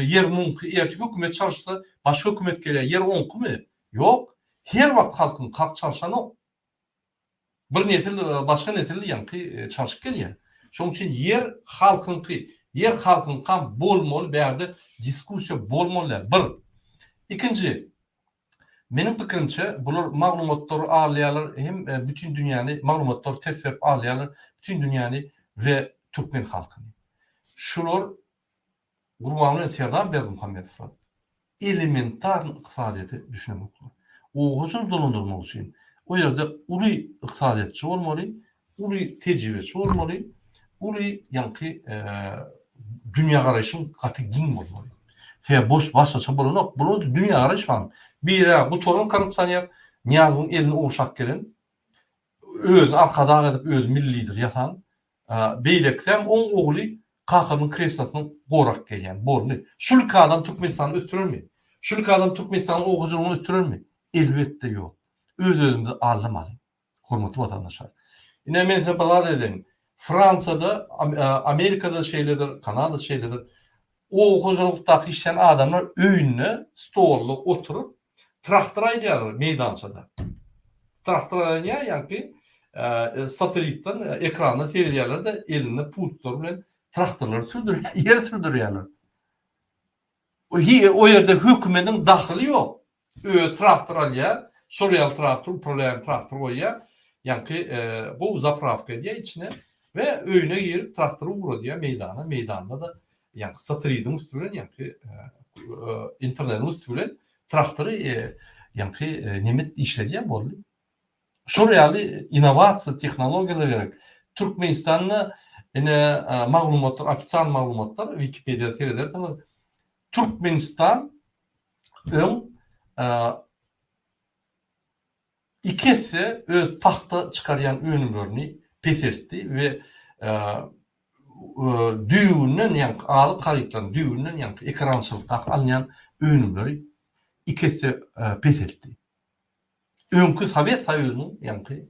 yer mumki, hükümet çalıştı, başka hükümet geliyor, yer onku mu? Yok. Her vakt halkın kalk çalışan yok. Bir nesil, başka nesil yankı çalışıp geliyor. Şunun için yer halkın kan bolmol, beyerde diskusya bolmollar. Bir. İkinci, benim fikrimçe, bunlar maglumatları ağlayalar, hem bütün dünyanı, maglumatları tefsir ağlayalar, bütün dünyanı ve Türkmen halkını. Şular Gurbanly Serdar Berdimuhammedow Fırat. Elementar iqtisadiyeti düşünmek. Oğuzun dolandırmak için o yerde ulu iqtisadiyetçi olmalı, ulu tecrübeci olmalı, ulu yankı dünya karışın katı gin olmalı. Fe boş başlaça bulunak, bunu dünya karış var. Bir bu torun karıp sanıyar, Niyaz'ın elini oğuşak gelen, öz arkada edip öz millidir yatan, beyleksem on oğlu Kaka'nın kresatının gorak gelyen, borlu. Şulka adam Türkmenistan'ı östürür mü? Şulka adam Türkmenistan'ın oğuzculuğunu östürür mü? Elbette yok. Öz-özümüzü ağlamalı. Hormatly vatandaşlar. Yine men size bala dedim. Fransa'da, Amerika'da şeyledir, Kanada'da şeyledir. O oğuzculukta işleyen adamlar öğünle, stollu oturup traktor ayırlar meydançada. Traktor ayırlar yani satelitten ekranına seyrediyerler de elinde pultlar bilen traktorlar yer sürdürüyorlar. O yerde hükümetin dahili yok. Traktör alıyor, Soryal traktör, problem traktör koyuyor. Yani bu zapravka diye içine ve öğüne girip traktörü vuruyor diye meydana. Meydanda da yani satellit'in üstünden yani internetin üstünden traktörü yani nimet işlediği bollu. Soryal inovasiya teknolojiyalar gerek. Türkmenistan'ın maglumatlar, ofitsial maglumatlar Wikipedia tereder. Türkmenistan ikisi öz paxta çıkaryan önümlerini pes etdi ve düýünden ýa-ni alyp gaýtlaryň düýünden ýa-ni ekrançylykda alýan önümleri ikisi peseldi. Öňkü Sowet Soýuzynyň ýa-ni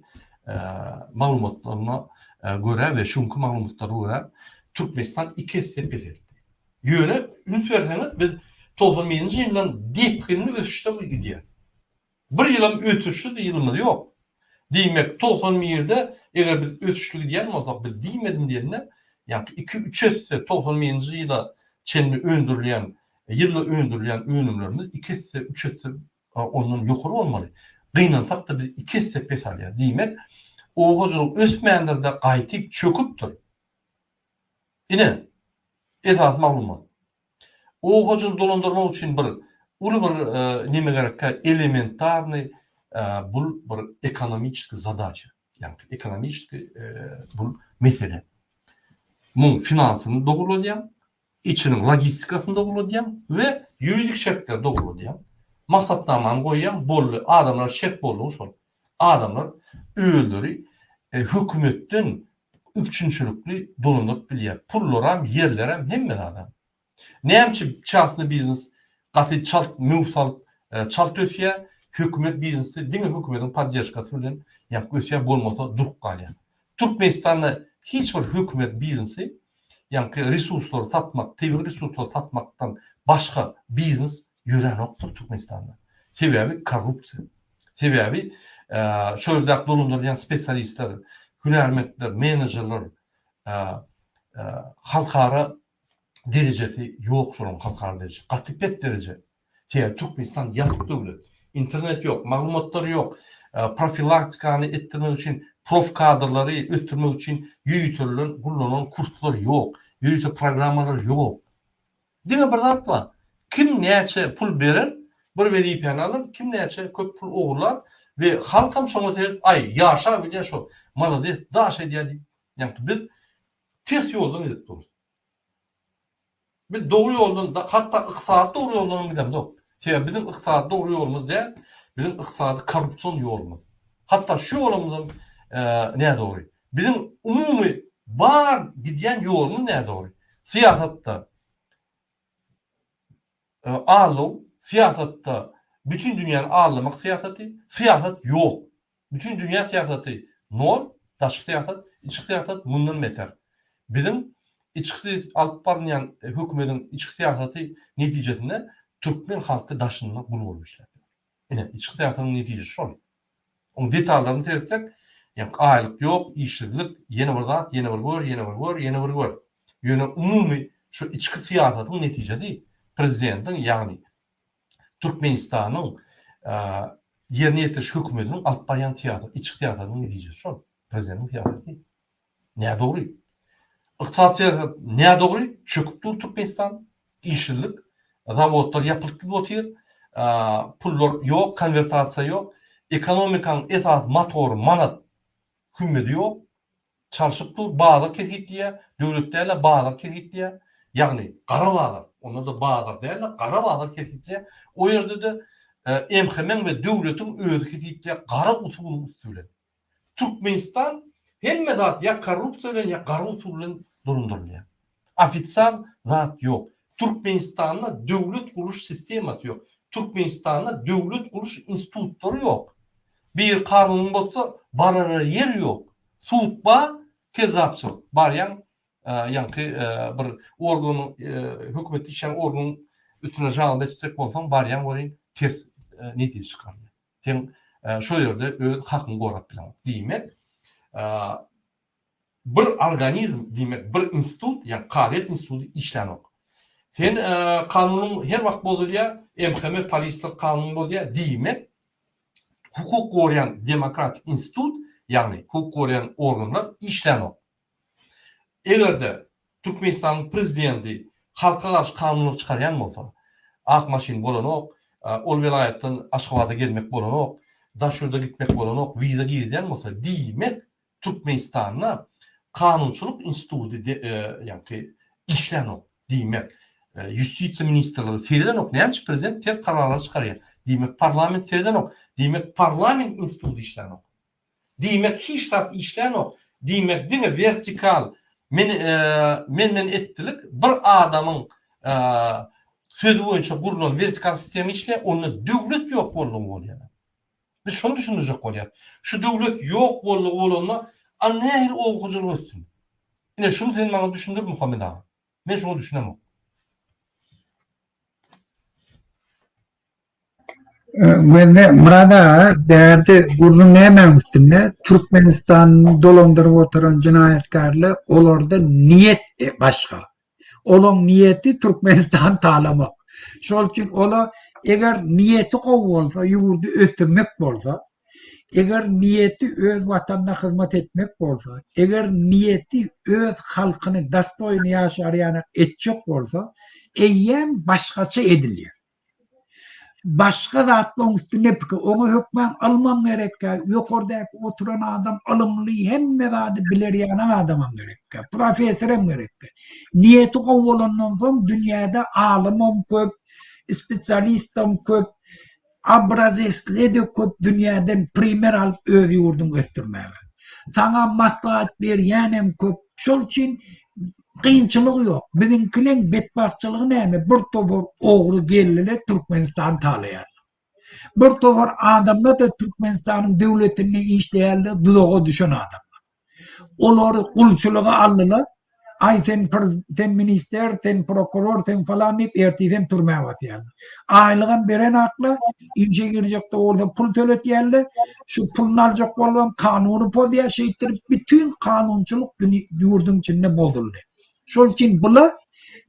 maglumatlaryna göre we şuňky maglumatlara göre Türkmenistan ikisi peseldi. Ýöne ümit berseňiz biz 91-nji ýyldan depkinli ösüşde gidýär. Bir ýylym ösüşde ýylymyz ýok. Diýmek 91-de eger biz ösüşli gidýän bolsak biz diýmedim diýende ýa-ni 2-3 esse 91-nji ýyla çenli öndürilýän ýylla öndürilýän önümlerimiz 2 esse 3 esse ondan ýokary bolmaly. Gynansak da biz 2 esse pesalýar. Diýmek oğuculuk ösmeýänlerde gaýtyp çöküpdir. Ine esas maglumat. Oğuculuk dolandırmak üçin bir uly bir neme gerek? Elementarny bu bir ekonomik zadaça. Yani ekonomik bu mesele. Bunun finansını dogulayan, içinin logistikasyny dogulayan ve yuridik şertler dogulayan. Maksatnamanı goýan bolly adamlar şert bolýar şol. Adamlar öýleri hökümetden üçünçülükli dolanıp bilýär. Pullaram, yerleram hemme adam. Näçe çasny biznes gaty çalt mewsal çalt ösýär, hökümet biznesi diňe hökümetiň podдержкасы bilen ýa ösýär bolmasa durup galýar. Türkmenistanda hiç bir hökümet biznesi ýa resurslary satmak, tebrik resurslary satmakdan başga biznes ýören okdur Türkmenistanda. Sebebi korrupsiýa. Sebebi şöyle dolandyrýan spesialistler, hünärmekler, menejerler halkara derecesi yok şolun halkara derece. Gatipet derece. Türkmenistan ýatyk döwlet. İnternet yok, maglumatlar yok. Profilaktikany etdirmek üçin prof kadrlary ötürmek üçin ýüýtülen, gullanan kurslar yok. Ýüýtü programmalar yok. Diňe bir zat bar. Kim näçe pul berer, bir wezipany alır, kim näçe köp pul ogurlar we halkam şoňa terip ay ýaşa bilýär şo. Malady daş edýär. Ýa-ni biz ters ýoldan gidip durýar. Biz dogry ýoldan, hatda ykysady dogry ýoldan gidem dok. Bizim ykysady dogry ýolumuz däl, bizim ykysady korrupsiýon ýolumuz. Hatda şu ýolumyzyň näde dogry? Bizim umumy bar gidýän ýolumuz näde dogry? Siýasatda siýasatda bütün dünýäni ağlamak siýasat ýok. Bütün dünýä siýasaty nol, daşky siýasat, içki siýasat mundan beter. Bizim içki alyp barýan hökümetiň içki siýasaty netijesinde Türkmen halky daşynyna gul bolmuşlar. Ine içki siýasatynyň netijesi şol. Oň detallaryny tersek, ýa aýlyk ýok, işçilik, ýene bir zat, ýene bir gör. Ýöne umumy şu içki siýasatynyň netijesi prezidentiň ýagny Türkmenistanyň ýerine ýetiş hökümetiniň alyp barýan içki siýasatynyň netijesi şol. Prezidentiň siýasaty näde dogry? Ykdysat siýasat näde dogry? Çöküpdir Türkmenistan. İşçilik, zavodlar ýapylyp otyr, pullar ýok, konvertasiýa ýok. Ekonomikaň esas motory manat hümedi ýok. Çalşyp dur, bazar kesitdiýär, döwletlerle bazar kesitdiýär. Ýagny gara bazar, onda da bazar däl, gara bazar kesitdiýär. O ýerde de emhemen we döwletiň özü kesitdiýär gara usuly bilen. Türkmenistan hemme zat ýa korrupsiýa bilen ýa gara usuly bilen dolandyrylýar. Ofisial zat ýok. Türkmenistanda döwlet guruş sistemasy ýok. Türkmenistanda döwlet guruş institutlary ýok. Bir kanun bolsa barara yer ýok. Suwpa kezapçylyk barýan ýa-ni bir organyň hökümet işen organyň üstüne jaňa etmek bolsaň barýan bolan ters netije çykarýar. Sen şo ýerde öz hakyny gorap bilen. Diýmek bir organizm diýmek bir institut ýa Karet instituty işlenok. Sen kanunyň her wagt bozulýar, MHM polisler kanuny bolýar diýmek hukuk gorýan demokratik institut ýagny hukuk gorýan organlar işlenok. Egerde Türkmenistanyň prezidenti halka garşy kanuny çykarýan bolsa, ak maşin bolanok, ol vilayetden Aşgabat'a gelmek bolanok, daşurda gitmek bolanok, viza girýän bolsa, diýmek Türkmenistanyň kanunçylyk instituty ýa-ni işlenok diýmek. Justitsiýa ministrligi serdenok näçe prezident ters kararlar çykarýar. Diýmek parlament serdenok, diýmek parlament instituty işlenok. Diýmek hiç zat işlenok. Diýmek diňe vertikal men ettilik bir adamın sözü boyunça kurulan vertikal sistemi işle onu devlet yok bolluğu bolýar. Biz şunu düşündürjek bolýar. Şu devlet yok bolluğu bolana nähil okuwçylyk ötsün. Ine şunu sen bana düşündür Muhammed ağa. Men şunu düşünemem.
Ve Murada derdi gurrun näme üstünde Türkmenistan dolandırıp oturan cinayetkarlar olarda niyet başka. Olon niyeti Türkmenistan talamak. Şol için ola eğer niyeti gowy bolsa, ýurdy östürmek bolsa, eğer niyeti öz vatanına hizmet etmek bolsa, eğer niyeti öz halkyny dastoýny ýaşarýan etjek bolsa, eýýem başgaça edilýär. Başka zatlaryň üstüne pikir, onu hükmen almam gerek. Ýokordaki oturan adam alımlı, hemme zady bilerýän adamam gerek. Profesörem gerek. Niyeti gowy bolandan soň dünýäde alymam köp, spesialistam köp, abrazesli de köp dünýäden primer alıp öz ýurduny östürmäge. Sana maslahat berýänem köp. Şol üçin kıyınçılık yok. Bizimkilerin betbahçılığı näme? Bir topar oğru gelile Türkmenistan talaýar. Bir topar adamlar da Türkmenistan'ın devletini işleýärler, dudaga düşen adamlar. Olary kulçylyga aldylar. Ay sen minister, sen prokuror, sen falan deyip ertiden türmäge batýarlar. Aýlygan beren akla işe girecekde orada pul töletýärler. Şu pulny aljak bolan kanuny pozýa şeýtirip bütün kanunçylyk ýurdun içinde bozuldy. Şol için bula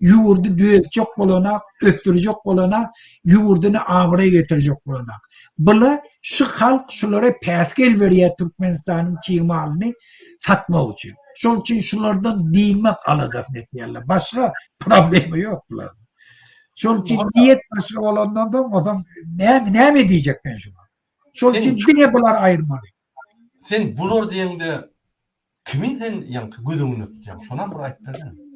ýurdy düýetjek bolanak, östürjek bolanak, ýurdyny awra getirjek bolanak. Bula şu halk şulara päsgel berýär Türkmenistanyň çiğmalyny satmak üçin. Şol için şulardan diýmek alagat etýärler. Başga problemi ýok bularda. Şol için niyet başga bolandan da adam näme diýjekden şuna. Şol için dine bular aýyrmaly.
Sen bular diýende kimi sen ýanky gözüňi tutýan? Şonam bir aýyp berdiň.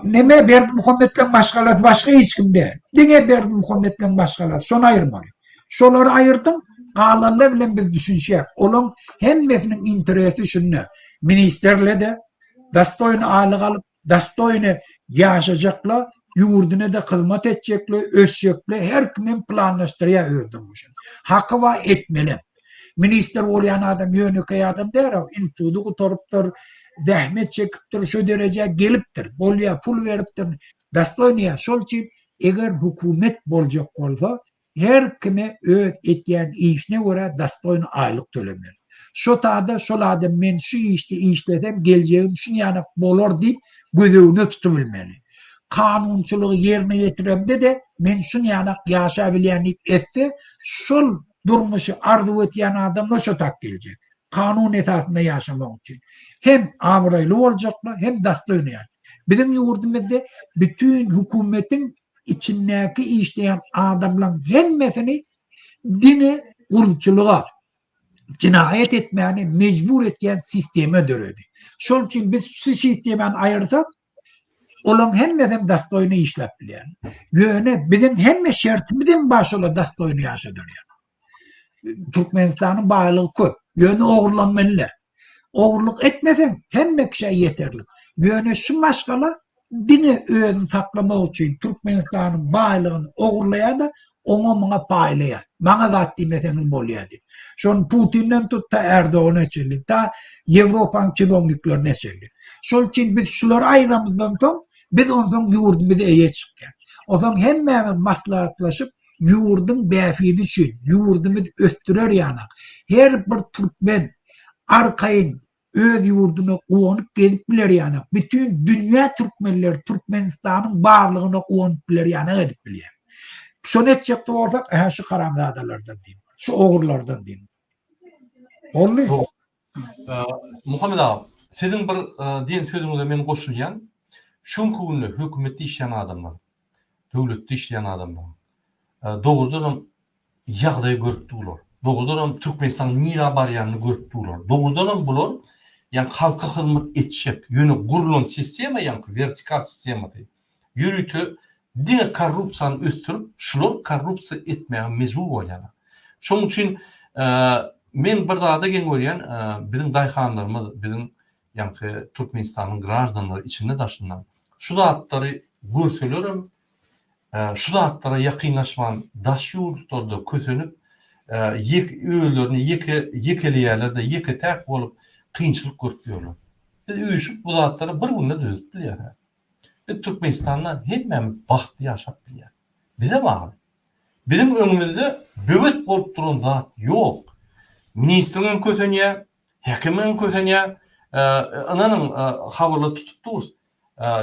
Neme berdi Muhammed'den başkalar, başka hiç kimde. Dine berdi Muhammed'den başkalar, şonu ayırmalı. Şoları ayırdın, kalanlar bilen biz düşünşek. Olan hemmesinin interesi şunu. Ministerle de dastoyunu aylık alıp, dastoyunu yaşayacaklar, yurduna da hizmet edecekler, ölçecekler, her kimin planlaştırıya ördürmüş. Hakkı var etmeli. Minister olayan adam, yönükay adam der, intudu kutoruptur, zahmet çekiptir, şu derece geliptir, bolya pul veriptir, dastoynuya. Şol için eğer hükümet bolacak olsa, her kime öz etyen işine göre dastoynu aylık tölemeli. Şu taada, şol adam men şu işte işletem, geleceğim şunu yanak bolor deyip gözüğünü tutubilmeli. Kanunçuluğu yerine getiremde de men şunu yanak yaşayabilen etse, şol durmuşu arzu etyen adamla şu tak gelecek. Kanun esasında yaşamak için. Hem avraylı olacaklar hem dastoynu yani. Bizim yurdumuzda bütün hükümetin içindeki işleyen adamların hemmesini dini kulçuluğa cinayet etmeyeni mecbur etken sisteme dörüdü. Şol için biz şu sistemen ayırsak olan hemmesini dastoynu işlep bilen. Yöne bizim hemme şertimizin başıyla dastoynu yaşadır yani. Türkmenistan'ın bağlılığı köp. Yönü oğurlanmalı. Oğurluk etmesen hem şey yeterli. Yönü şu başkala dini özünü saklamak için Türkmenistan'ın bağlılığını oğurlaya da ona paylaya. Bana da demeseniz bolya deyip. Şun Putin'den tut da Erdoğan'a çelli. Ta Avrupa'nın çılgınlıklarına çelli. Şun için biz şuları ayıramızdan sonra biz ondan yurdumuza eye çıkıyor. O zaman hemen maslahatlaşıp yurdun bäfidi için, yurdumuz östürer yanak. Her bir Türkmen arkayın öz yurduna uğunup gelip biler yanak. Bütün dünya Türkmenleri Türkmenistan'ın bağlılığına uğunup biler yanak edip biler. Şunu edecekti olsak, şu karamzadalardan değil, şu oğurlardan değil. Olmuyor mu?
Muhammed abi, sizin bir diyen sözünüzde men goşulýan, şun kunlu hükümetde işleyen adamlar, devletde işleyen adamlar, doğrudan ýagdaý görüpdiler. Doğrudan Türkmenistan'ın nira barýanyny görüpdiler. Doğrudan bular, yani halka hizmet etjek, ýöne gurulan sistema, yani vertikal sistema. Yürütü dine korrupsiýany östürüp, şular korrupsiýa etmeýän mezul bolýar. Şoň üçin men bir dada gen görýän bizim daýhanlarymyz, bizim yani Türkmenistan'ın grajdanları içinde daşınan şu zatları görseliyorum. Şu zatlara yakınlaşman daş yurtlarda kötünüp öğülerini yekeliyerlerde yeketek olup kıyınçılık görüyorlar. Biz uyuşup bu zatları bir günde düzüp biliyoruz. Biz Türkmenistan'da hemen bahtı yaşap biliyoruz. Bize bağlı. Bizim önümüzde böbet bolup duran zat yok. Ministrinin kötünye, hekimin kötünye, ananın havarla tutup duruz.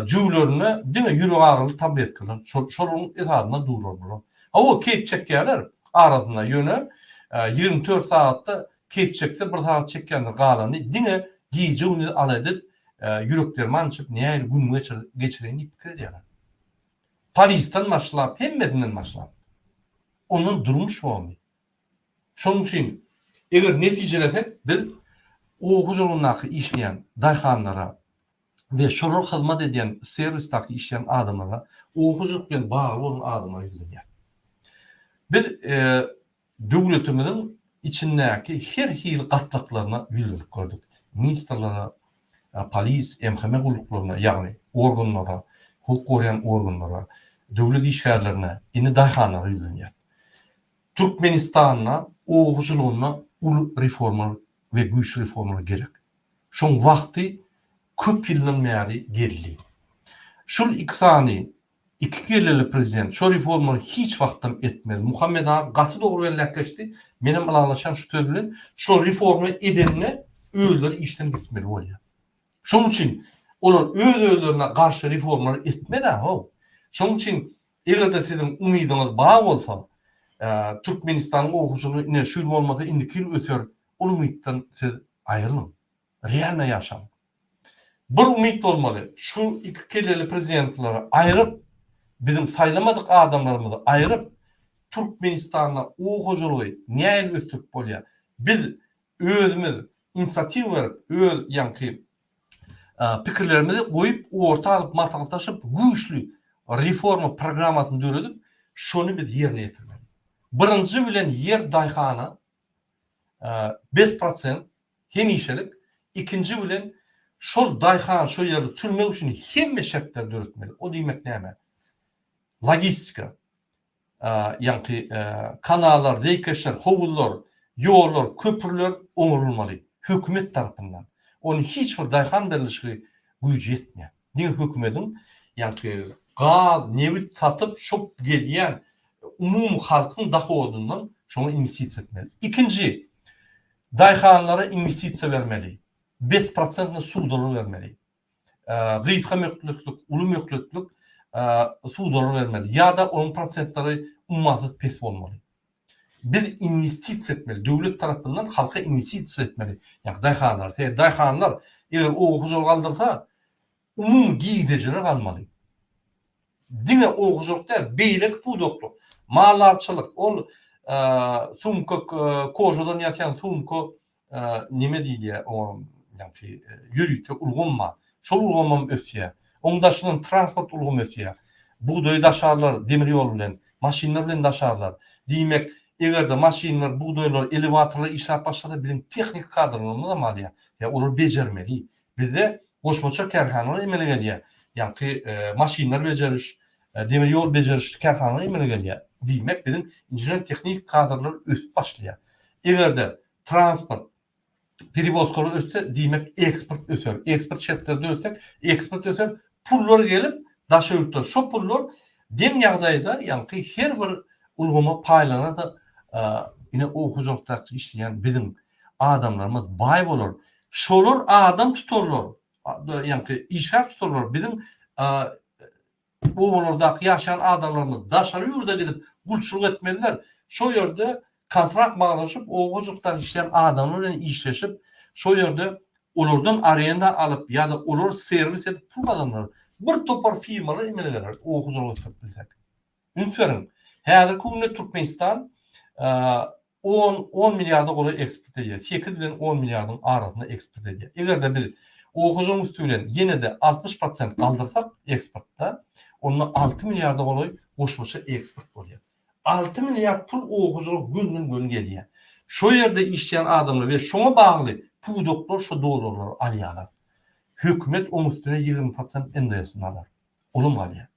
Cüvlerini değil mi yürü ağırlı tablet kılın. Şolun esadına durur bunu. O keyip çekkerler arasında yönü 24 saatte keyip çekse 1 saat çekkendir qalanı. Dine giyce onu aledip yüreklerimi ançıp neyel gün geçireni iptir ediyorlar. Paris'ten başlayıp hem Medine'den başlayıp onun durmuş olmuyor. Şunun için eğer neticelesek biz o huzurundaki işleyen dayhanlara ve şolar hizmet eden servistaki işleyen adamlara o huzurlukla bağlı olan adamlara yüzüyor. Biz devletimizin içindeki her hil katlıklarına yüzülük gördük. Ministerlere, polis, emhame kuluklarına yani organlara, hukuk koruyan organlara, devlet işgärlerine, ini dayhanlara yüzüyor. Türkmenistan'a o huzurluğuna ulu reformlar ve güç reformlar gerek. Şun vakti köp yıldan beri gerili. Şul iksani iki keleli prezident şu reformları hiç vaktim etmedi. Muhammed Ağa gatı doğru ellekeşti. Benim alanlaşan şu töbülün şu reformu edenine öğüleri işten bitmeli oluyor. Şunun için onun öğülerine karşı reformları etmedi. Şunun için eğer de sizin umidiniz bağ olsa Türkmenistan'ın o huzurlu ne şül olmadı indikil ötür o umidden siz ayrılın. Realne yaşam. Bir umid olmalı. Şu iki keleli prezidentleri ayırıp bizim saylamadık adamlarımızı ayırıp Türkmenistan'a o huzurlu neyel ötürk bolya. Biz özümüz inisiyatif verip öz yankı fikirlerimizi koyup orta alıp masağa taşıp güçlü reforma programmasını döredip şunu biz yerine getirmeli. Birinci bilen yer dayhana 5% hemişelik, ikinci bilen şol dayhan şu yeri türmek için hemme şartlar döretmeli. O demek neyme? Logistika, yani kanallar, reykeşler, hovullar, yollar, köprüler onurulmalı. Hükümet tarafından. Onun hiçbir dayhan derlişliği gücü yetmiyor. Niye hükümetin yani gaz, nevit satıp şop geliyen umum halkın daha olduğundan şunu investisiya etmeli. İkinci, dayhanlara investisiya vermeli. 5% su doları vermeli. Gıyıtka möklüklük, ulu möklüklük su doları vermeli. Ya da 10%'ları ummasız pes olmalı. Biz investisiya etmeli. Devlet tarafından halka investisiya etmeli. Yani dayhanlar eğer o huzur kaldırsa umum giyideciler kalmalı. Dine o huzurda beylik pudokluk, mallarçılık, sumko kojodan yaşayan sumko nime diye o yani yürüyüşte ulgunma, şol ulgunma öfye, ondaşının transport ulgun öfye, buğday daşarlar demir yol bilen, maşinler bilen daşarlar. Demek eğer de maşinler, buğdaylar, elevatorlar işlep başladı bizim teknik kadrolarımız da maliye. Ya olur becermeli. Bizde koşmaça kerhanalar emele geliyor. Yani maşinler beceriş, demir yol beceriş kerhanalar emele geliyor. Demek bizim injiner teknik kadrolar üst başlıyor. Eğer de transport perivozkolu ötse demek export öter. Export şartları ötsek export öter. Pullar gelip daşa öter. Şu pullar dem yağdayda yani her bir ulguma paylana da yine o huzurda işleyen bizim adamlarımız bay olur. Şolar adam tuturlar. Yani işler tuturlar. Bizim bu olurdaki yaşayan adamlarımız daşarı yurda gidip bulçuluk etmeliler. Şu yerde kontrakt bağlaşıp o huzurda işleyen adamlarla işleşip şu yerde olurdan arayanda alıp ya da olur servis edip pul adamlar bir topar firmalar emeleler o huzurda tutulacak. Unutmayın. Hazır kumne Türkmenistan 10 milyarda kolay eksport ediyor. 8 ile 10 milyardın arasında eksport ediyor. Eğer de biz o huzurun üstüyle yine de 60% kaldırsak eksportta onunla 6 milyarda kolay koşmaça eksport oluyor. 6 milyar pul o huzuru günden geliyor. Şu yerde işleyen adamlar ve şuna bağlı pudoklar şu dolarlar alıyorlar. hükümet onun üstüne 20% endiyasını alır. Olum alıyor.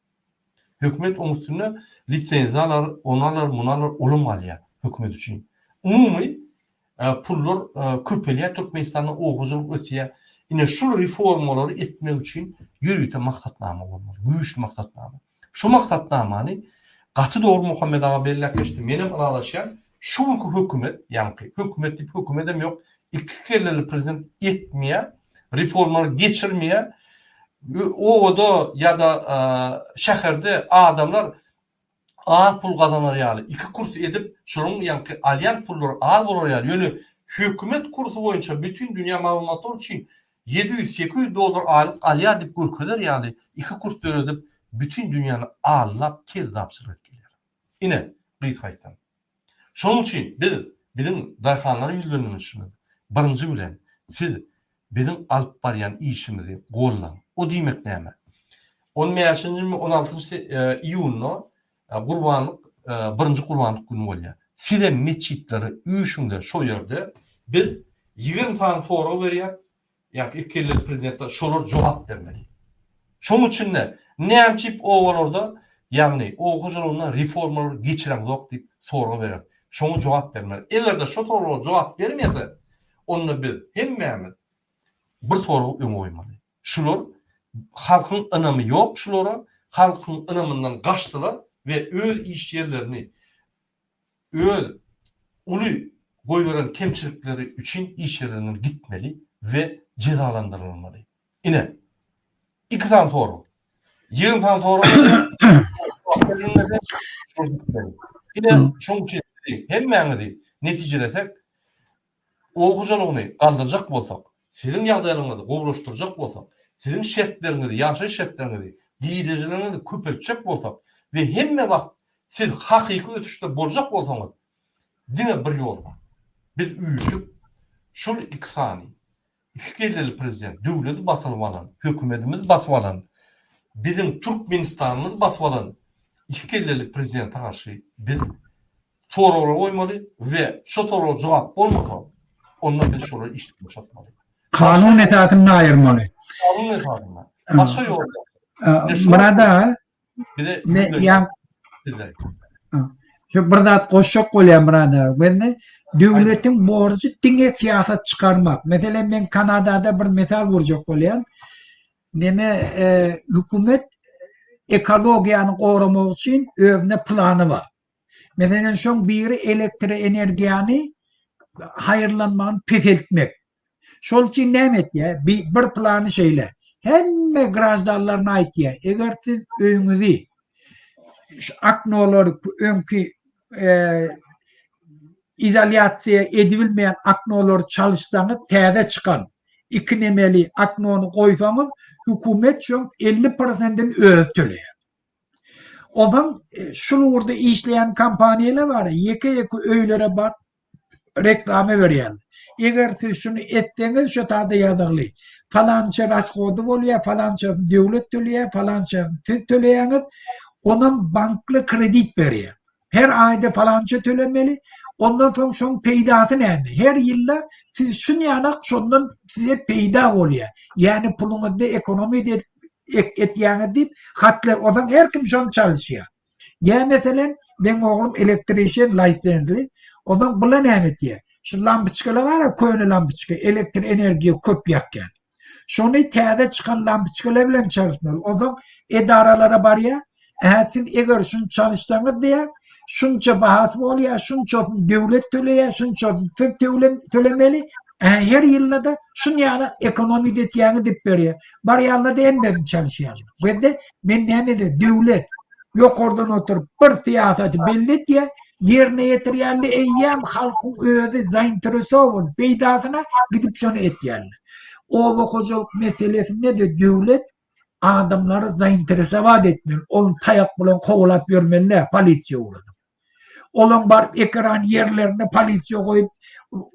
Hükümet onun üstüne lisenzi alır, onalar, munalar olum alıyor hükümet için. Umumi pullar köpeliye Türkmenistan'ın oğuzuluk öteye yine şu reformaları etmek için yürüyüte maktatnama olmalı. Büyüş maktatnama. Şu maktatnamani Gatı doğru Muhammed Ağa belirleşti. Benim aralaşan şu hükümet, yani hükümet deyip hükümetim yok. İki kelleli prezident etmeye, reformları geçirmeye, o da ya da şehirde adamlar ağır pul kazanır yani. İki kurs edip şunun yani alyan pulları ağır bulur yani. Yani hükümet kursu boyunca bütün dünya malumatları için $700-800 alya edip gürküler yani. İki kurs ödedip bütün dünyanın ağırlap kez dapsırlık gelir. Yine kıyıt şunun için bizim darhanları yüzlenmişsiniz. Birinci bilen siz bizim alıp barayan işimizi gollan. O demek neyme? 16 iyunlu kurbanlık, birinci kurbanlık günü oluyor. Size meçhitleri üyüşünde şu yerde bir 20 tane toru veriyor. Yani iki yıllık prezidentler şolar cevap vermeli. Şunun için ne yapıp o var orada? Yani o hocalığına reformları geçiren yok deyip soru verir. Şunu cevap vermeli. Eğer de şu sorulara cevap vermeyse onunla bir hem Mehmet bir soru öne koymalı. Şular halkın önemi yok şulara. Halkın öneminden kaçtılar ve öz iş yerlerini öz ulu koyulan kemçilikleri için iş yerlerinin gitmeli ve cezalandırılmalı. Yine 2 tane soru. 20 tane soru. Yine şunun için hem meni neticelesek o hocalygyny kaldıracak bolsak, sizin ýagdaýlaryňyzy gowlaşdyrjak bolsak, sizin şertlerinizi, yaşaş şertlerinizi, diýdejlerinizi köpeltjek bolsak we hemme wagt siz hakyky ötüşde boljak bolsaňyz, diňe bir ýol bar. Biz üýüşüp şol iki sany, iki kelleli prezident döwleti basyp alan, hökümetimiz basyp alan, bizim Türkmenistanymyz basyp alan iki kelleli prezident karşı biz sorulara koymalı ve şu sorulara cevap olmasa onunla bir soruları işte boşaltmalı.
Kanun etatını ayırmalı.
Kanun etatını. Başka yol.
Burada yani şu burada koşuk oluyor burada. Ben devletin borcu dinge siyaset çıkarmak. Mesela ben Kanada'da bir misal vuracak oluyor. Hükümet ekologiyanı korumak için özüne planı var. Mesela şu biri elektrik enerjiyani hayırlanmanı pefetmek. Şol için ne ya? Bir planı şeyle. Hemme grajdarlarına ait ya. Eğer siz öňüňizi aknolar öňkü izolasiýa edilmeyen aknolar çalışsaňyz täze çıkan iki nemeli aknonu koysaňyz hükümet şu 50%'ini öz töleýär. Odan şunu orada işleyen kampanyalar var. Yeke öylere bak reklamı veriyor. Eğer siz şunu etseniz şu tadı yazılı. Falanca raskodu oluyor, falanca devlet töleýär, falanca siz töleýäňiz. Onun banklı kredi veriyor. Her ayda falanca tölemeli. Ondan sonra şunun peydası neydi? Her yılla siz şunu yanak şundan size peyda oluyor. Yani pulunuzda ekonomi etýäňi deyip hatlar odan her kim şonu çalışıyor. Ya mesela ben oğlum elektrişen lisensli. Odan bula nämet ýa. Şu lampiçkalar var ya, köýne lampiçka, elektrik energiýa köp ýakýan. Şonu täze çıkan lampiçkalar bilen çalışmaly. Odan edaralara bar ya, siz eger şunu çalışsaňyz diýe, şunça bahasy bolýar, şunça devlet töleýär, şunça tölemeli. Her yılda da şunu yani ekonomi etýäňi dip berýär. Bar ýalda da hem çalışýar. Ve de men näme devlet yokordan oturup bir siyaseti belli etýär. Yerine yetirýärli eýýäm halkyň özü zainterese bol, peýdasyna gidip şonu etýärli. O hojalyk meselesinde de devlet adamları zainterese etmeli. Onu tayak bilen kowlap ýörmeli, polisiýa uladı. Olan bar ekran yerlerine polisiýa koyup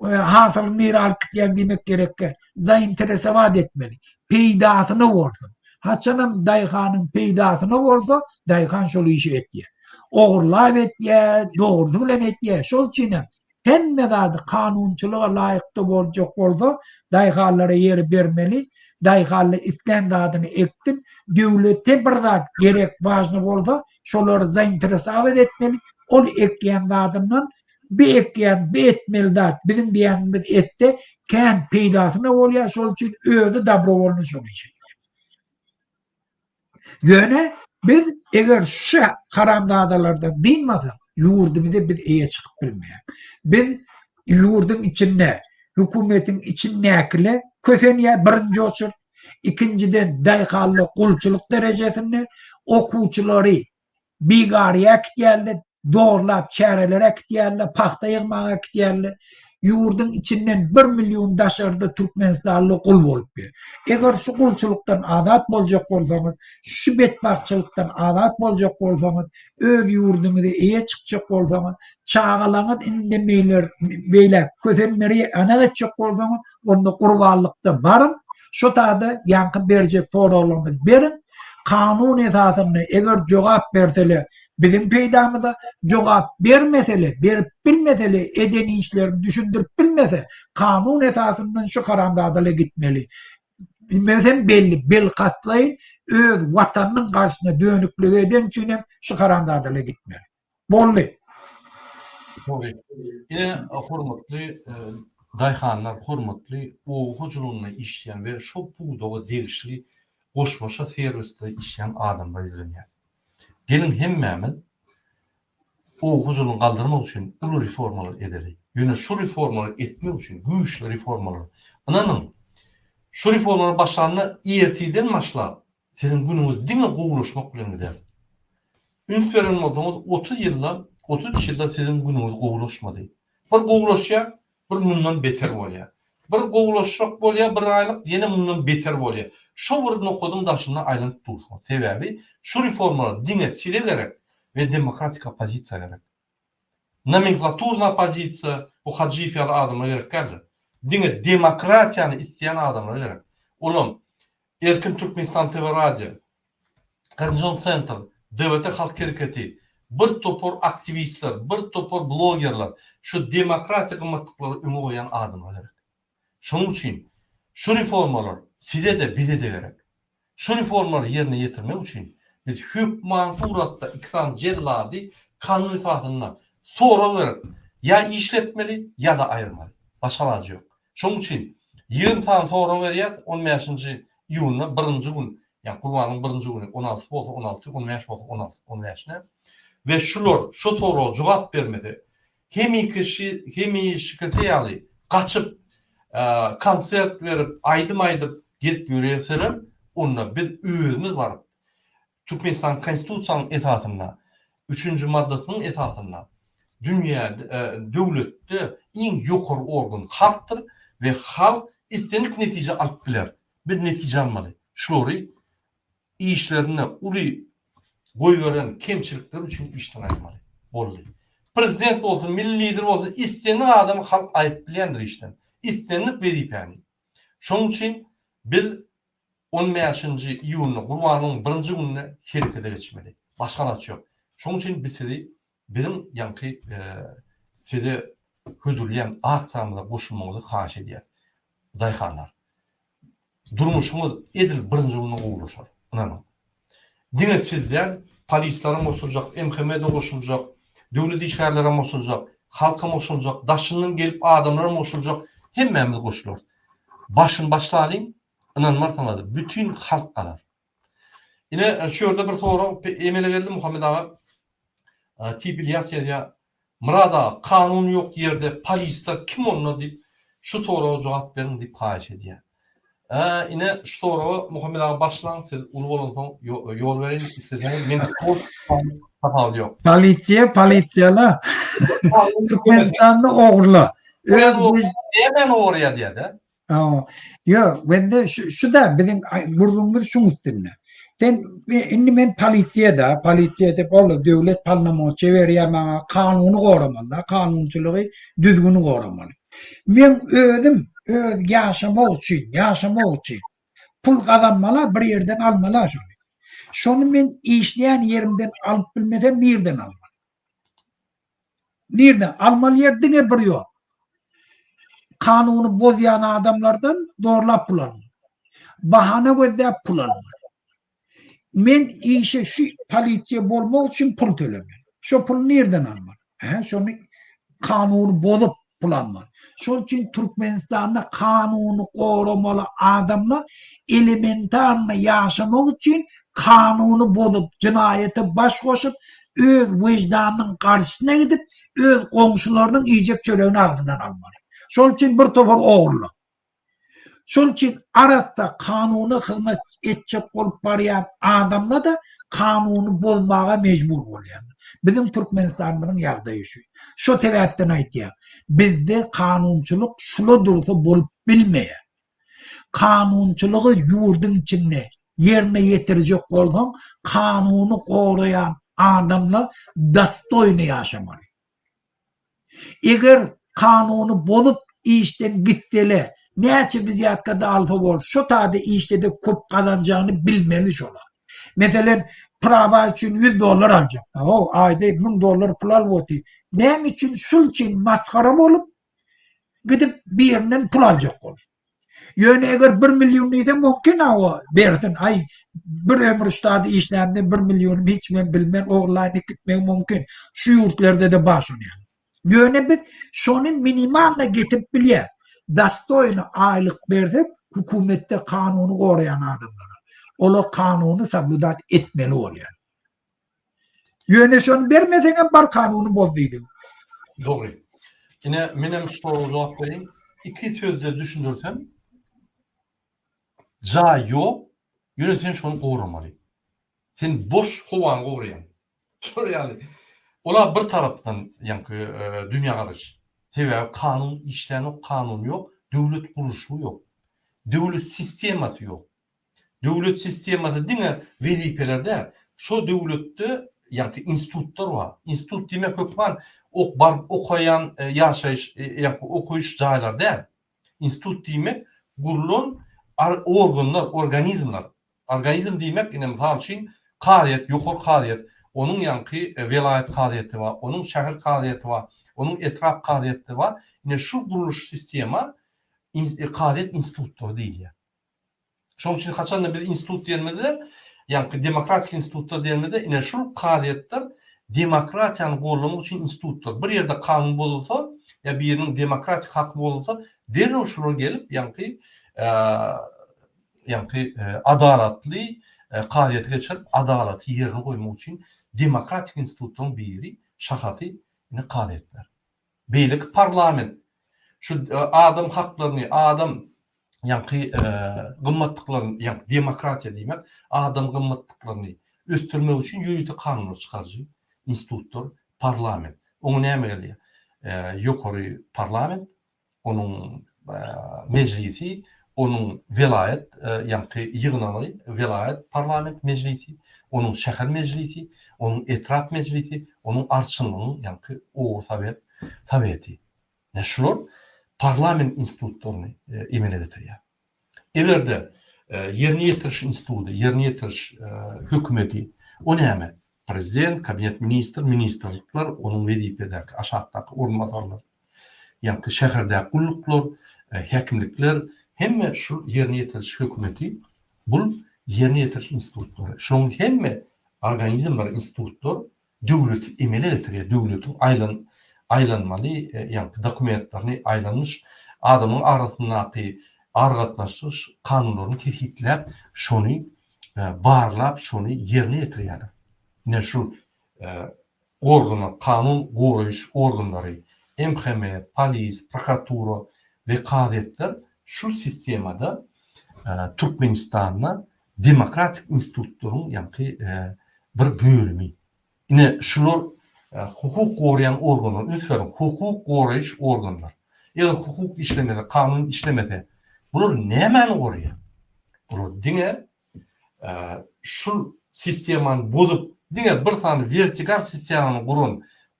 hasıl nere alıp gitýän demek gerek. Zainterese etmeli. Peýdasyna bolsun. Haçanam daýhanyň peýdasyna bolsa, daýhan şol işi etýär. Oğurlap etýär, dogry bilen etýär. Şol üçin hemme zady kanunçylyga laýykda boljak bolsa, daýhanlara ýer bermeli daýgaly istendadyny eksin, döwlete bir zat gerek başny bolsa, şolary zainteresowat etmeli, ol ekýän zadyndan bir ekýän bir etmeli zat. Bizim diýänimiz etse, kän peýdasyna bolýar, şol üçin özü dabrovolny şoňyşy. Ýöne biz eger şu haramzadalardan dinmasak, ýurdumyzda biz eýe çykyp bilmeýär. Biz ýurdun içinde, hükümetin içindäkile kösenýär birinji oçur, ikinciden daýgaly gulçuluk derejesinde okuwçylary bigarya kitýärler, doğrulap çäreler kitýärler, paxta ýygmaga kitýärler. Ýurdun içinden 1 million daşarda Türkmenistanly kul bolup ber. Eger şu gulçulukdan azat boljak bolsaňyz, şu betbaççylykdan azat boljak bolsaňyz, öz ýurduňyzda eýe çykjak bolsaňyz, çağalaňyz indemeýler, beýle kösenleri ana etjek bolsaňyz, onda gurbanlykda barın. Şu taýda ýanky berjek soralarymyz berin. Kanun esasyny eger jogap berseler, bizim peýdamyzda jogap bermeseler, berip bilmeseler, eden işlerini düşündirip bilmese, kanun esasından şu karamzadalyğa gitmeli. Bilmesen belli, bel katlayın, öz watanynyň karşısına dönüklük eden üçin şu karamzadalyğa gitmeli. Bolly.
Ine hormatly daýhanlar, hormatly oguwçylygyna işleyen we şo buğdaga degişli goşmaşa servisde işleyen adamlar ýörenýär. Gelin hemmämiz oguwçylygyny galdyrmak üçin ulu reformalar ederi. Ýöne şu reformalar etmek üçin güýçli reformalar. Ananyň şu reformalar başlanyna ertiden başlap, sizin günüňiz diňe gowulaşmak bilen gider. Ümit veren bolsaňyz 30 ýylda sizin günüňiz gowulaşmady. Bir gowulaşýar, bir mundan beter bolýar. Bir gowulaşak bolýar, bir aýlyk ýene mundan beter bolýar. Şu bir noktadan daşyna aýlanyp durýar. Sebäbi şu reformalar diňe sile gerek we demokratik opozisiýa gerek. Nomenklaturna opozisiýa, o hajyfýar adamlar gerek geldi. Diňe demokratiýany isleýän adamlar gerek. Olam Erkin Türkmenistan TV radio, Garnizon Center, DWT Halk Hereketi, bir topor aktivistler, bir topor blogerler, şu demokratik ymmatlyklary öňe goýan adamlar gerek. Şonuň üçin şu reformalar size de bize de gerek. Şu reformaları yerine getirmek üçin biz hükman suratda iksan celladi kanun esasından sonra verip ya işletmeli ya da ayırmalı. Başka ilacı yok. Şonuň üçin 20 saat sonra berýär 15-nji ýunyna 1-nji gün, yani Gurbanyň 1-nji güni 16 bolsa 16, 15 bolsa 16, 15 ne? Ve şular şu sorağa jogap bermedi. Hemi kişi ýaly kaçıp konsert verip aýdym gelip ýöreseler, onda bir özümüz var. Türkmenistan konstitusiýasynyň esasynda 3-nji maddasynyň esasynda dünýäde döwletde iň ýokary organ halkdyr we halk istenik netije alyp biler. Bir netije almaly. Şolary işlerine uly goýberen kemçilikler üçin işden aýmaly. Boldy. Prezident bolsun, milli lider bolsun, istenik adamy halk aýyp bilýändir işden. İstenlik verip yani. Şonuň üçin biz 15-nji ýuny Gurbanyň 1-nji gününe herekete geçmeli. Başga ilaç ýok. Şonuň üçin biz bizim ýanky size hödürleýän aksamyza goşulmagyny haýyş edýär. Daýhanlar. Durmuşymyz edil 1-nji gününe gowulaşar. Anam. Diňe sizler polislara mosuljak, MHM'de goşuljak, döwlet işgärlere mosuljak, halka mosuljak, daşynyň gelip adamlara mosuljak, hemmämiz goşulur. Başyn başlaýyn, inanmarsaňyz bütün halk galar. Ine şu ýerde bir sorak emele geldi Muhammed aga. Tipilyasiýa Murada kanun ýok ýerde polisler kim onda diýip şu soraga jogap berin diýip haýyş edýär. Ine şu soraga Muhammed aga başlaň, siz uly bolansoň ýol berin, isteseňiz men tapal ýok.
Polisiýala. Türkmenistanda ogurlar.
Hemen oraya diye de.
Yo, bende şu da bizim burdumuz şu üstüne. Sen indi men polisiýada bolu döwlet parlamentçy berýär maňa kanuny goramaly, kanunçylygy düzgün goramaly. Men özüm öz ýaşamak üçin pul gazanmalar bir ýerden almalar şonu. Şonu men işleýän ýerimden alyp bilmesem nerden almaly? Nerden almaly ýerdiňe bir ýok. Kanuny bozýan adamlardan doğrulap bulanmaly. bahana gözläp pul almaly. Men işe şu polisiýa bolmak üçin pul tölemen. Şo pul nerden almaly? Şonu kanuny bozup pul almaly. Şol üçin Türkmenistanda kanuny goramaly adamlar elementarny ýaşamak üçin kanuny bozup, cinayete baş goşup, öz vicdanynyň garşysyna gidip, öz goňşularynyň ýejek çölegini agzyndan almaly. Şol üçin bir topar oğurluk. Şol üçin arasda kanuny hyzmat etjek bolup barýan adamlar da kanuny bozmaga mejbur bolýar. Bizim Türkmenistanymyzyň ýagdaýy şu. Şo sebäpden aýtýar. Bizde kanunçylyk şula dursa bolup bilmeýär. Kanunçylygy ýurdun içinde yerine ýetirjek bolsaň, kanuny goraýan adamlar dastoyny ýaşamaly. Eger kanuny bozup işten gitsele, näçe biz ýatkada alfa bol, şo taýda işde köp kazanjağını bilmeli şolar. Meselen prava üçün $100 aljak. O aýda $1000 pul alýardy. Näme üçin? Şol üçin maskara bolup gidip birinden pul aljak bolur. Ýöne eger 1 milyon ise mümkin o bersin. Ay bir ömür ustady işlemde 1 milyon hiç men bilmem oğlaýny gitmek mümkin. Şu ýurtlarda da baş ýany. Ýöne biz şonu minimalna getip bilýär. Dastoyny aýlyk bersek, hukumetde kanuny goraýan adamlar. Ola kanuny sabludat etmeli bolýar. Ýöne şonu bermeseň bar kanuny bozdydy.
Doğru. Yine menem şu jogap bereyim. İki sözde düşündürsem, ja ýok, ýöne sen şonu goramaly. Sen boş howan goraýan. Şol ýaly. Ola bir tarapdan ýanky dünýä garaş. Sebäbi kanun işleni kanun ýok, döwlet guruşy ýok. Döwlet sistemasy ýok. Döwlet sistemasy diňe wezipelerde şo döwletde ýanky institutlar bar. Institut diýmek hökman okayan ýaşaýyş ýa-da okuýuş jaýlar däl. Institut diýmek gurulan organlar, organizmler. Organizm diýmek ine mysal üçin karyat, ýokary karyat, onun ýanky velayet karyaty bar, onun şäher karyaty bar, onun etrap karyaty bar. Ine şu guruluş sistema karyat institutlar diýilýär. Şoň üçin haçanda bir institut diýilmedi, ýanky demokratik institutlar diýilmedi. Ine şu karyatlar demokratiýany gorlamak üçin institutlar. Bir ýerde kanun bolsa, ýa bir ýeriniň demokratik haky bolsa, derrew şular gelip ýanky adalatly karyata geçirip adalaty ýerine goýmak üçin demokratik institutlaryň biri şahsy karyatlar. Beýlik parlament. Şu adam haklaryny, adam ýanky gymmatlyklaryny, ýanky demokratiýa diýmek, adam gymmatlyklaryny östürmek üçin ýürüti kanun çykarjy institutlar, parlament. Oňa näme gelýär? Ýokary parlament, onuň meclisi, onuň velayet ýanky ýygnany velayet parlament meclisi, onuň şäher meclisi, onuň etrap meclisi, onuň arçynyň ýanky o soweti. Şular parlament institutlaryny emele getirýär. Egerde ýerine ýetiriş instituty, ýerine ýetiriş hökümeti, o näme? Prezident, kabinet ministr, ministrlikler, onuň wezipedäki aşagdaky ornbasarlar, ýanky şäherdäki gulluklar, häkimlikler, hemme şu ýerine ýetiriş hökümeti, bul ýerine ýetiriş institutlary. Şoň hemme organizmler, institutlar döwleti emele getirýär, döwletiň aýlanmaly ýanky dokumentlaryny aýlanmış adamyň arasyndaky argatnaşyş kanunlaryny keşitläp, şonu barlap, şonu ýerine ýetirýär. Ine şu organlar, kanun goraýyş organlary, MHM, polis, prokuratura we kazetler şu sistemada Türkmenistanda demokratik institutlaryň ýanky bir bölümi. Ine şular hukuk gorayan organlar, ötüren hukuk goraýyş organlar. Eger hukuk işlemede, kanun işlemede, bular nämäni goraýar? Bular diňe şu sistemany bozup, diňe bir tane vertikal sistemany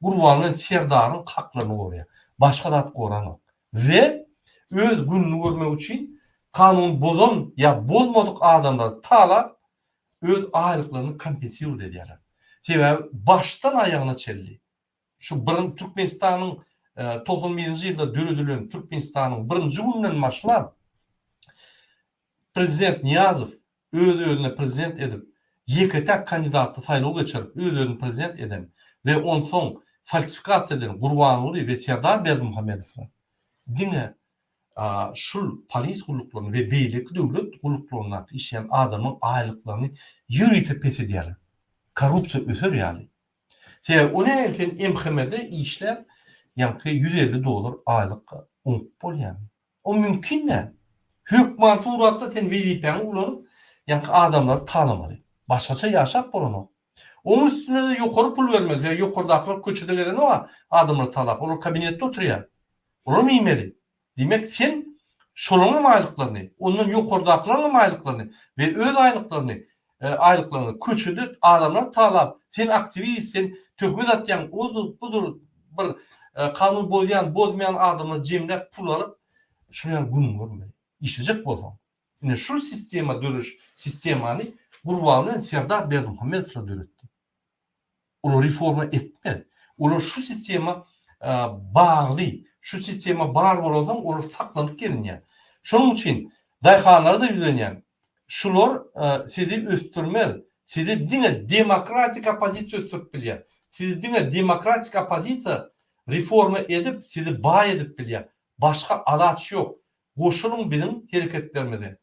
gurwan serdaryň haklaryny goraýar. Başga da goranok. Ve öz gününi görmek üçin kanun bozan ya bozmadık adamlar talap öz aýlyklaryny kompensiýa edýärler. Sebäbi baştan aýagyna çeldi. Şu Türkmenistanyň 91-nji ýylda döredilen Türkmenistanyň birinji günden başlap prezident Niyazov öz-özüne prezident edip ýeketek kandidatly saýlaw geçirip öz-özüni prezident eden ve on soň falsifikasiýa eden Gurban Uly we Serdar Berdimuhammedow diňe şul polis gulluklaryny we beýlik döwlet gulluklaryna işleyen adamyň aýlyklaryny ýürüýte pes edýärler. Korrupsiýa öser ýaly. Onu elten MHM'de işler yankı $150 aylık unuk bolýar. O mümkin ne? Hükman suratda sen VDP'ni ulanıp yankı adamları tanımaly. Başkaça yaşap bolany. Onun üstüne de ýokary pul vermez ya ýokardakylar köçede gelen o adamları talap. Olar kabinetde oturýar. Olar miýmeli. Demek sen şolanyň aýlyklaryny, ondan ýokardakylaryň aýlyklaryny ve öz aýlyklaryny köçede adamlar talap. Sen aktivist, sen töhmet atýan, budur bir kanun bozmayan adamlar jemläp pul alıp şular gün görmeli. İşlejek bolsaň. Ine şu sistema dönüş sistemany Gurban Serdar Berdimuhammedow döretdi. Olar reforma etmedi. Olar şu sistema bagly, şu sistema bar bolan olar saklanyp gelýär. Şonuň üçin daýhanlary da ýüzenýär. Şular sizi östürmez. Sizi diňe demokratik opozisiýa östürip bilýär. Sizi diňe demokratik opozisiýa reforma edip sizi bay edip bilýär. Başka alaç ýok. Goşulun bizim hereketlerimizde.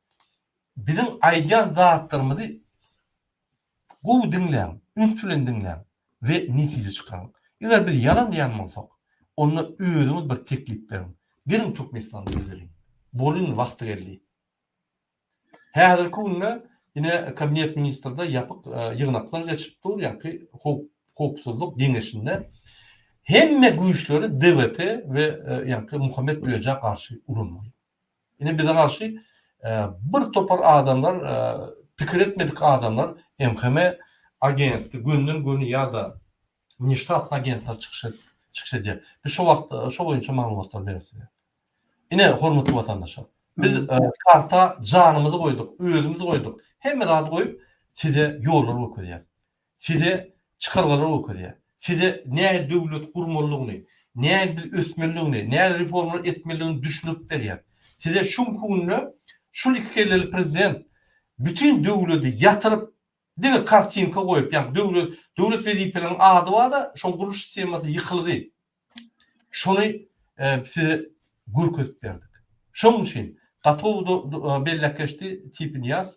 Bizim aýdýan zatlarymyzy gowy dinläň, ünsülen dinläň we netije çykaryň. Eger biz yalan diýen bolsak, onda özüňiz bir teklip berin. Girin Türkmenistanda ýönerin. Bolun wagty geldi. Häzirki günde ine kabinet ministrde ýapyk ýygnaklar geçip dur, ýa-ki howpsuzlyk deňeşinde hemme güýçleri DWT we ýa-ki Muhammed Böýeje garşy urunmaly. Ine bize garşy bir topar adamlar, pikir etmedik adamlar MHM agenti, günden günü ýa-da ništat agentler çykşa diýär. Biz şo wagt şo boýunça maglumatlar beresiz. Ine hormatly watandaşlar, biz karta janymyzy goýduk, özümizi goýduk. Hemme zady goýup size ýollar öküdýär. Size çykargylary öküdýär. Size näme döwlet gurmalygyny, näme bir ösmerligini, näme reformalar etmeliligini düşünüp berýär. Size şu günü şu ikili prezident bütün döwleti yatyryp diňe kartinka goýup, ýa-ni döwlet wezipeleriň ady barda şo guruş sistemasy ýykyldy. Şonu size görkezip berdik. Şoň üçin gatow bellekeşdi tipini ýaz.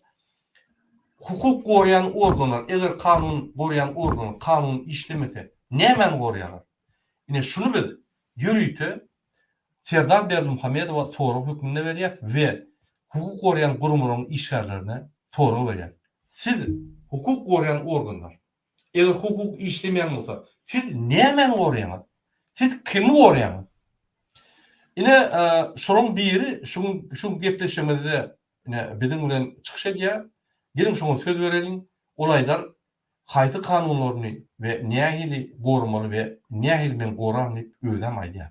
Hukuk goýan organlar, eger kanun goýan organ kanun işlemese nämen gorýar? Ine şunu bil, ýürüýte Serdar Berdimuhammedow soraw hükmüne berýär we hukuk goýan gurumlaryň işgärlerine soraw berýär. Siz hukuk goýan organlar, eger hukuk işlemeýän bolsa, siz nämen gorýaňyz? Siz kimi gorýaňyz? Ine şonuň biri şu gepleşmede ine biziň bilen çykyş edýär. Gelin şoňa söz berelim. Olaýlar haýsy kanunlaryny we nähili gorumaly we nähili men goranlyp özem aýdýar.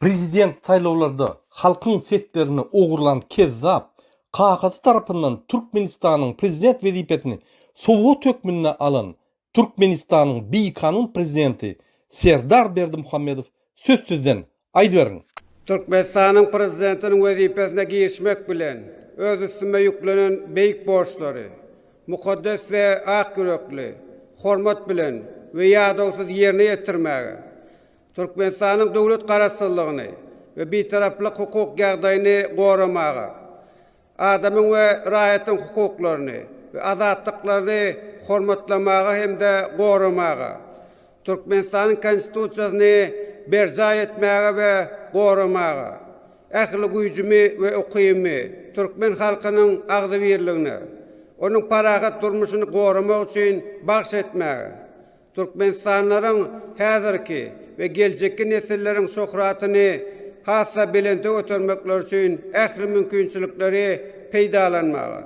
Prezident saýlawlarda halkyň setlerini ogurlan kezzap Kakasy tarapyndan Türkmenistanyň prezident wezipetini sowat hökmüne alan Türkmenistanyň beýkanun prezidenti Serdar Berdimuhammedow sözsüzden aýdyberiň.
Türkmenistanyň prezidentiniň wezipesine girişmek bilen öz üstüme yüklenen beýik borçlary, mukaddes we ak yürekli, hormat bilen we ýadawsyz ýerine ýetirmäge, Türkmenistanyň döwlet garaşsyzlygyny we beýtaraplyk hukuk ýagdaýyny goramaga, adamyň we raýatyň hukuklaryny we azatlyklaryny hormatlamaga hem-de goramaga, Türkmenistanyň konstitusiýasyny berja etmäge we goramaga, ähli güýjümi we ukymy Türkmen halkynyň agdybirligine, onuň parahat durmuşyny goramak üçin bagş etmäge, Türkmenistanyň häzirki we geljekki nesilleriň şöhratyny hassa bilende ötermekler üçin ähli mümkinçilikleri peýdalanmagy,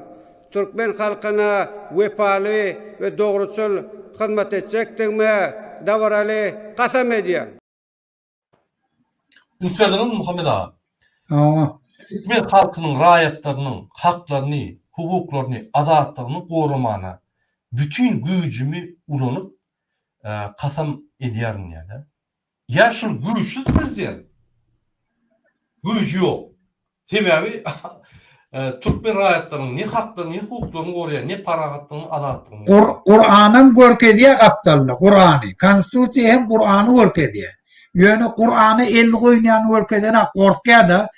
Türkmen halkyna wepaly we dogruçul hyzmat etjekdigme dawraly gasam edýär.
Ünsürdüğün Muhammed Ağa. Türkmen halkynyň raýatlarynyň haklaryny, hukuklaryny, azatlygyny gorumana bütün güýjümi ulanyp kasam edýärin ýa-da. Ya şol güýçsiz prezident. Güýjü ýok. Sebebi Türkmen raýatlarynyň ne haklarını, ne hukuklaryny goraýar, ne paragatlaryny, azatlygyny.
Kur'an'ın görkediye kaptalı. Kur'an'ı. Konstitusiya hem Kur'an'ı görkediye. Yöne Kur'an'ı el goýnayan görkedene korkya da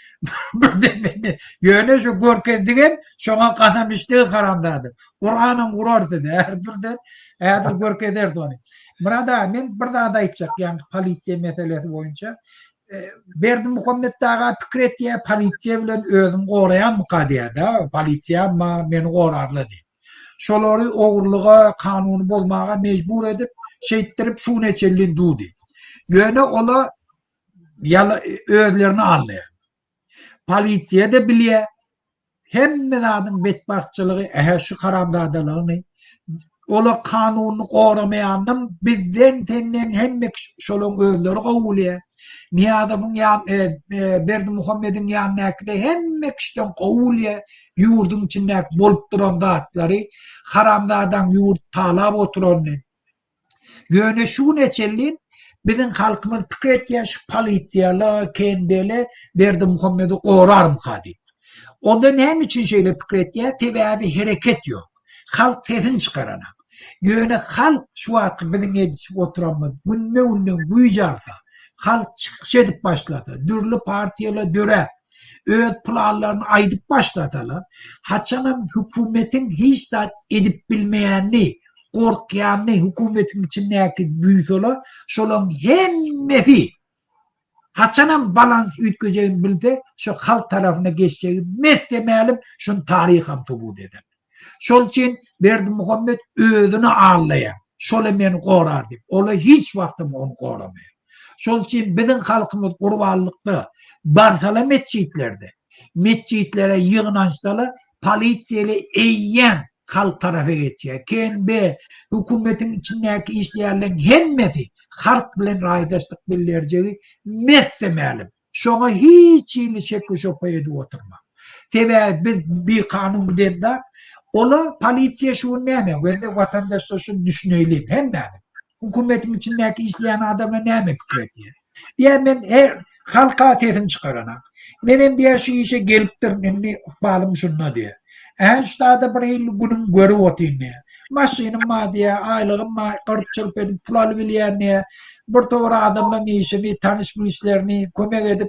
yöne şu görkedigen şoňa kasam iştigi haramdadı. Kur'an'ın gurar dedi. Erdir görkeder onu. Burada men bir daha da aýtjak, yani polisiýa meselesi boýunça Berdimuhammed daga pikir etdiýär, polisiýa bilen özüm goraýan mukadiýa da, polisiýa meni gorarly diýip. Şolary ogurlyga, kanuny bozmaga mejbur edip, şeýitdirip şu neçelin dudy. Ýöne ola özlerini anlaýar. Polisiýa da bilýär. Hemme adam betbaxçylygy, şu haramzadalaryny, ola kanuny goramaýandym bizden tenden hemme şolaň özleri gowulýar. Niyadamın Berdimuhammed'in yanındaki hemme kişiden kovulya yurdun içinde bolup duran zatları haramlardan yurt talap oturanlar. Yöne şu neçelliğin bizim halkımız fikir etken şu polisiyalı, kendili Berdimuhammed'i korar mı kadir? Ondan hem için şeyle fikir etken tevavi hareket yok. Halk sesini çıkarana. Yöne halk şu atı bizim yetişip oturanımız günne güycarsa halk çıkış edip başladı. Dürlü partiyle döre, öz planlarını aydıp başladılar. Haçanın hükümetin hiç zat edip bilmeyenli, korkayanlı hükümetin içindeki büyüsüyle şolun hemmefi haçanın balans ütgeceğini bildi, şu halk tarafına geçeceğini mettemeyelim, şun tarihi hamtu bu dedim. Şol için Berdimuhammed özünü ağırlayan, şöyle beni korar deyip, ola hiç vaktim onu koramıyor. Şol için bizim halkımız kurbanlıkta barsala mescitlerde, mescitlere yığınançtalı polisiyeyle eğyen halk tarafı geçiyor. Kendi hükümetin içindeki işleyenlerin hemmesi halk bilen raydaşlık bildireceği meslemeyelim. Şuna hiç iyili şekli şopaya edip oturma. Sebebi biz bir kanun dedi, ola polisiye şunu neyme, vatandaşlar şunu düşünelim, hem neyme. Hükümetin içindeki işleyen adamla ne mi fikir ediyor? Ya ben her halka sesini çıkarana. Benim diye şu işe geliptir, beni bağlım şununla diye. İşte da bir yıl günüm görü otayım diye. Maşinim ma diye, aylığım ma, kırıp çırpedip, pulalı bileyen diye. Bir doğru adamla işini, tanışma işlerini kömek edip,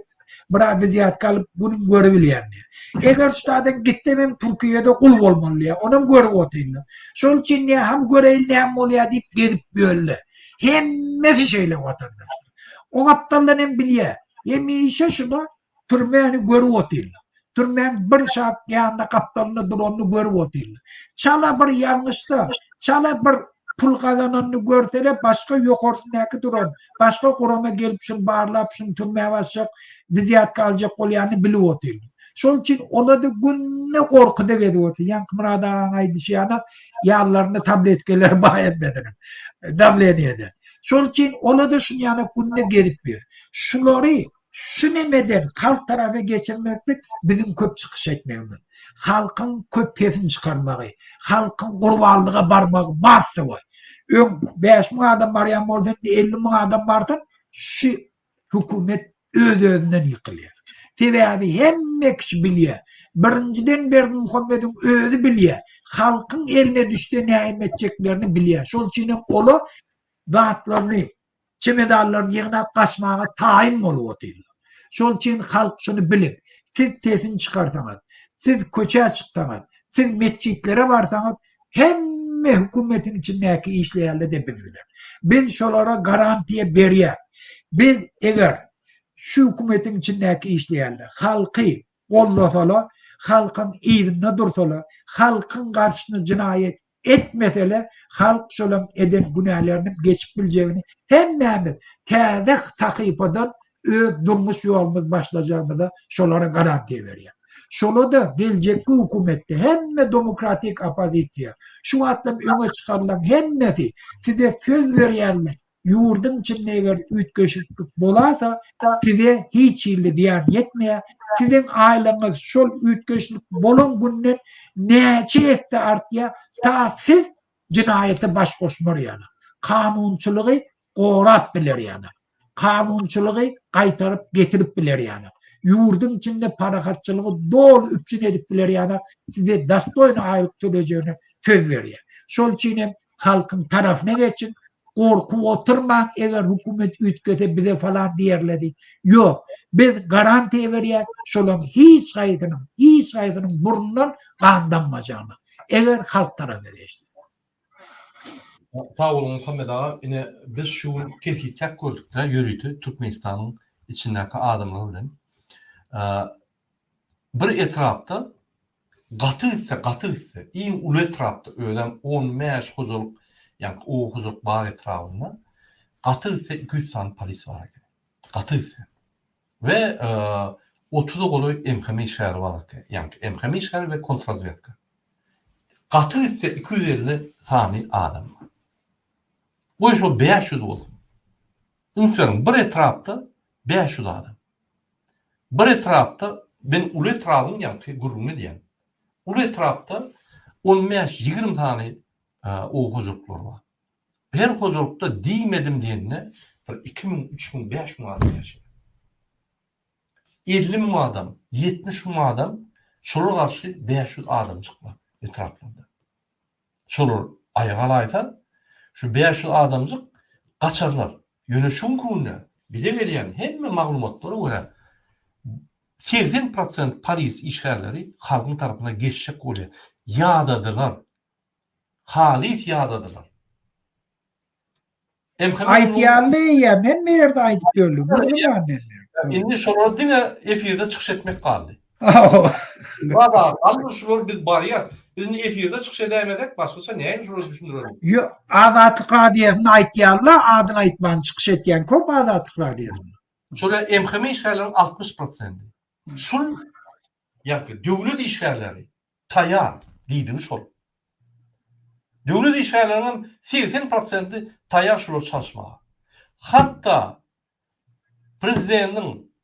bir viziyat kalıp günüm görü bileyen diye. Eğer şutadan gittim Türkiye'de kul olmalı ya, onun görü otayım. Şol için ya hem göreyle hem oluyor deyip gidip böyle. Hemmesi şeyle vatandaşlar. O aptallar hem biliyor. Yemeği şaşıla türmeni görü otayım. Türmen bir şart yanında kaptanını duranını görü otayım. Çala bir yanlışta, çala bir pul kazananını görseler başka yok ortasındaki duran. Başka kurama gelip şunu bağırlap şunu türmeye başlayacak, viziyat kalacak olayanı biliyor otayım. Şol için ona da günne korkuda geliyor. Yani kımradan aydışıyana yağlarını tabletkeler bayenmediler. Davleniyede. Şol için ona da şunu yana günne gelip bir. Şunları şu nemeden halk tarafa geçirmektik bizim köp çıkış etmemiz. Halkın köp tesini çıkarmağı, halkın kurbanlığa barmağı ması var. 5 bin adam var ya, 50 bin adam varsa şu hükümet özünden yıkılıyor. Sebebi hemme kişi biliyor. Birinciden Berdimuhammed'in özü biliyor. Halkın eline düştüğü neyim edeceklerini biliyor. Şol için olu zatlarını, çimedarlarını yığına kaçmağa tayin oluyor. Şol için halk şunu bilin. Siz sesini çıkarsanız, siz köçeye çıksanız, siz mescitlere varsanız hemme hükümetin içindeki işleyenle de biz bilir. Biz şolara garantiye veriyor. Biz eğer şu hükümetin içindeki işleyenler halkı kollasalar, halkın iyiliğine dursalar, halkın karşısına cinayet etmeseler, halk şolan eden günahlarının geçip bileceğini hem Mehmet tezek takip eden durmuş yolumuz başlayacağını da şolara garantiye veriyor. Şolu da gelecek hükümette hem demokratik opozisyon, şu atlım öne çıkarılan hemmesi size söz veriyenler, yurdun içinde eğer ütköşüklük bolarsa size hiç illi diyen yetmeye, sizin aileniz şol ütköşüklük bolun günden neçe etti artıya ta siz cinayete baş koşmur yani. Kanunçuluğu korat bilir yani. Kanunçuluğu kaytarıp getirip bilir yani. yurdun içinde parakatçılığı dol üpçün edipleri yana size dastoyna aylık töleceğine söz veriyor. Şol için halkın tarafına geçin. Korku oturma eğer hükümet ütköte bize falan diyerledi. Yok. Biz garanti veriyor. Şolun hiç kaydının burnundan kandanmayacağını. Eğer halk tarafı verirse.
Sağ olun Muhammed ağa. Yine biz şu kesitçek gördük de yürüydü Türkmenistan'ın içindeki adamlar bilen. Bir etrafta katı ise iyi ulu etrafta öyle 15 huzurluk yani o huzurluk bar etrafında katı ise 200 tane polis var. Katı ise. Ve 30'u kolu emkemi işler var. Yani emkemi işler ve kontrazvedka. Katı ise 250 tane adam var. Bu iş o 500 olsun. Ümsörüm bir etrafta 500 adam. Bir etrafta ben ulu etrafın yani grubunu diyeyim. Ulu etrafta 15-20 tane o huzurluklar var. Her huzurlukta değmedim diyenine 2000, 3000, 5000 adam yaşıyor. 50 bin adam, 70 bin adam şolur karşı 500 adam çıkma etrafında. Şolur ayağa laysa şu 500 adamcık kaçarlar. Yönüşüm kuvvetine bir de veriyen hem maglumatlara göre 80% Paris işgalleri halkın tarafına geçecek oluyor. Yağdadılar. Halis yağdadılar.
Aytiyarlı yemen mi yerde aytıp görülü? Burada yani.
Şimdi şolur dine efirde çıkış etmek kaldı. Vada almış şolur biz bariyer. Bizim efirde çıkış edemedik. Başkası neymiş şolur düşündürüyorum.
Yok, Azatlık Radiyası'nın aytiyarlı adına aytman çıkış etken kop Azatlık Radiyası'nın.
Sonra MHM işgallerinin 60%. Şul yani devlet işgalleri tayar deydiği şol. Devlet işgallerinin 80% tayar şol çalışmağa. Hatta prezidentin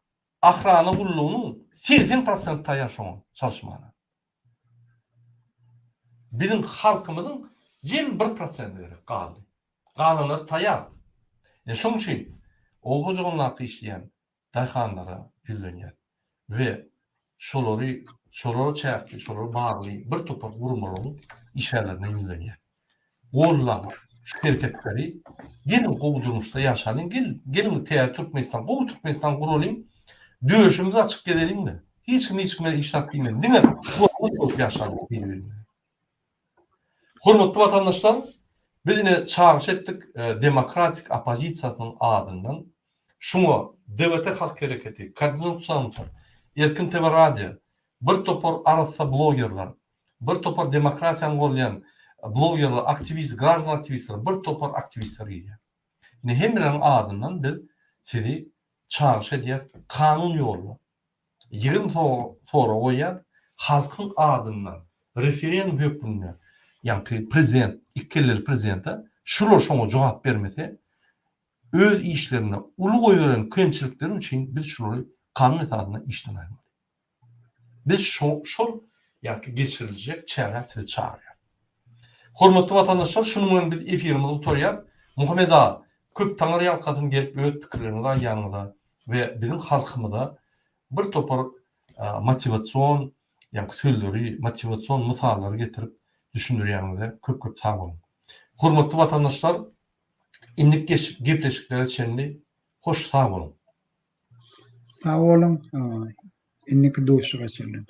ahranı kulluğunun 80% tayar şol çalışmağına. Bizim halkımızın 21% kaldı. Kalanları tayar. Yani şunun için o huzurunlakı işleyen dayhanlara yülleniyor. Ve şolları çayaklı, şolları bağlı, bir topak vurmaların işlerine yülleniyor. Oğullan şu hareketleri gelin kovdurmuşta yaşanın, gelin Türkmenistan, kovu Türkmenistan kurulayım, dövüşümüzü açık gidelim mi? Hiç kime işlat bilmem, değil mi? Kovu yaşanın, değil mi? Hürmetli vatandaşlar, biz yine çağrış ettik demokratik opozisiyasının adından. Şunu devlete halk hareketi, Kardinal Sanatı, Erkin TV Radyo, bir topar arasında blogerler, bir topar demokrasiyanı kollayan blogerler, aktivist, gраждан aktivistler, bir topar aktivistler geliyor. Yine hemlerin adından biz sizi çağrış ediyor, kanun yolu. 20 sonra koyan halkın adından referandum hükmünü yani prezident, ikili prezidente şular şuna cevap vermedi. Öz işlerine ulu koyulan kıyımçılıkların için biz şuları kanun etatına işten almalı. Biz şol yani geçirilecek çevre sizi çağırıyor. Hürmetli vatandaşlar şunun bir efirimizi oturuyor. Muhammed Ağa, köp tanrı yalkatın gelip öz fikirlerini yanında ve bizim halkımıza bir topar motivasyon yani sözleri, motivasyon misalları getirip düşündürüyanında köp sağ olun. Hürmetli vatandaşlar, indik gepleşiklere çenli hoş sağ olun.
Sağ olun. İndik doğuşu geçelim.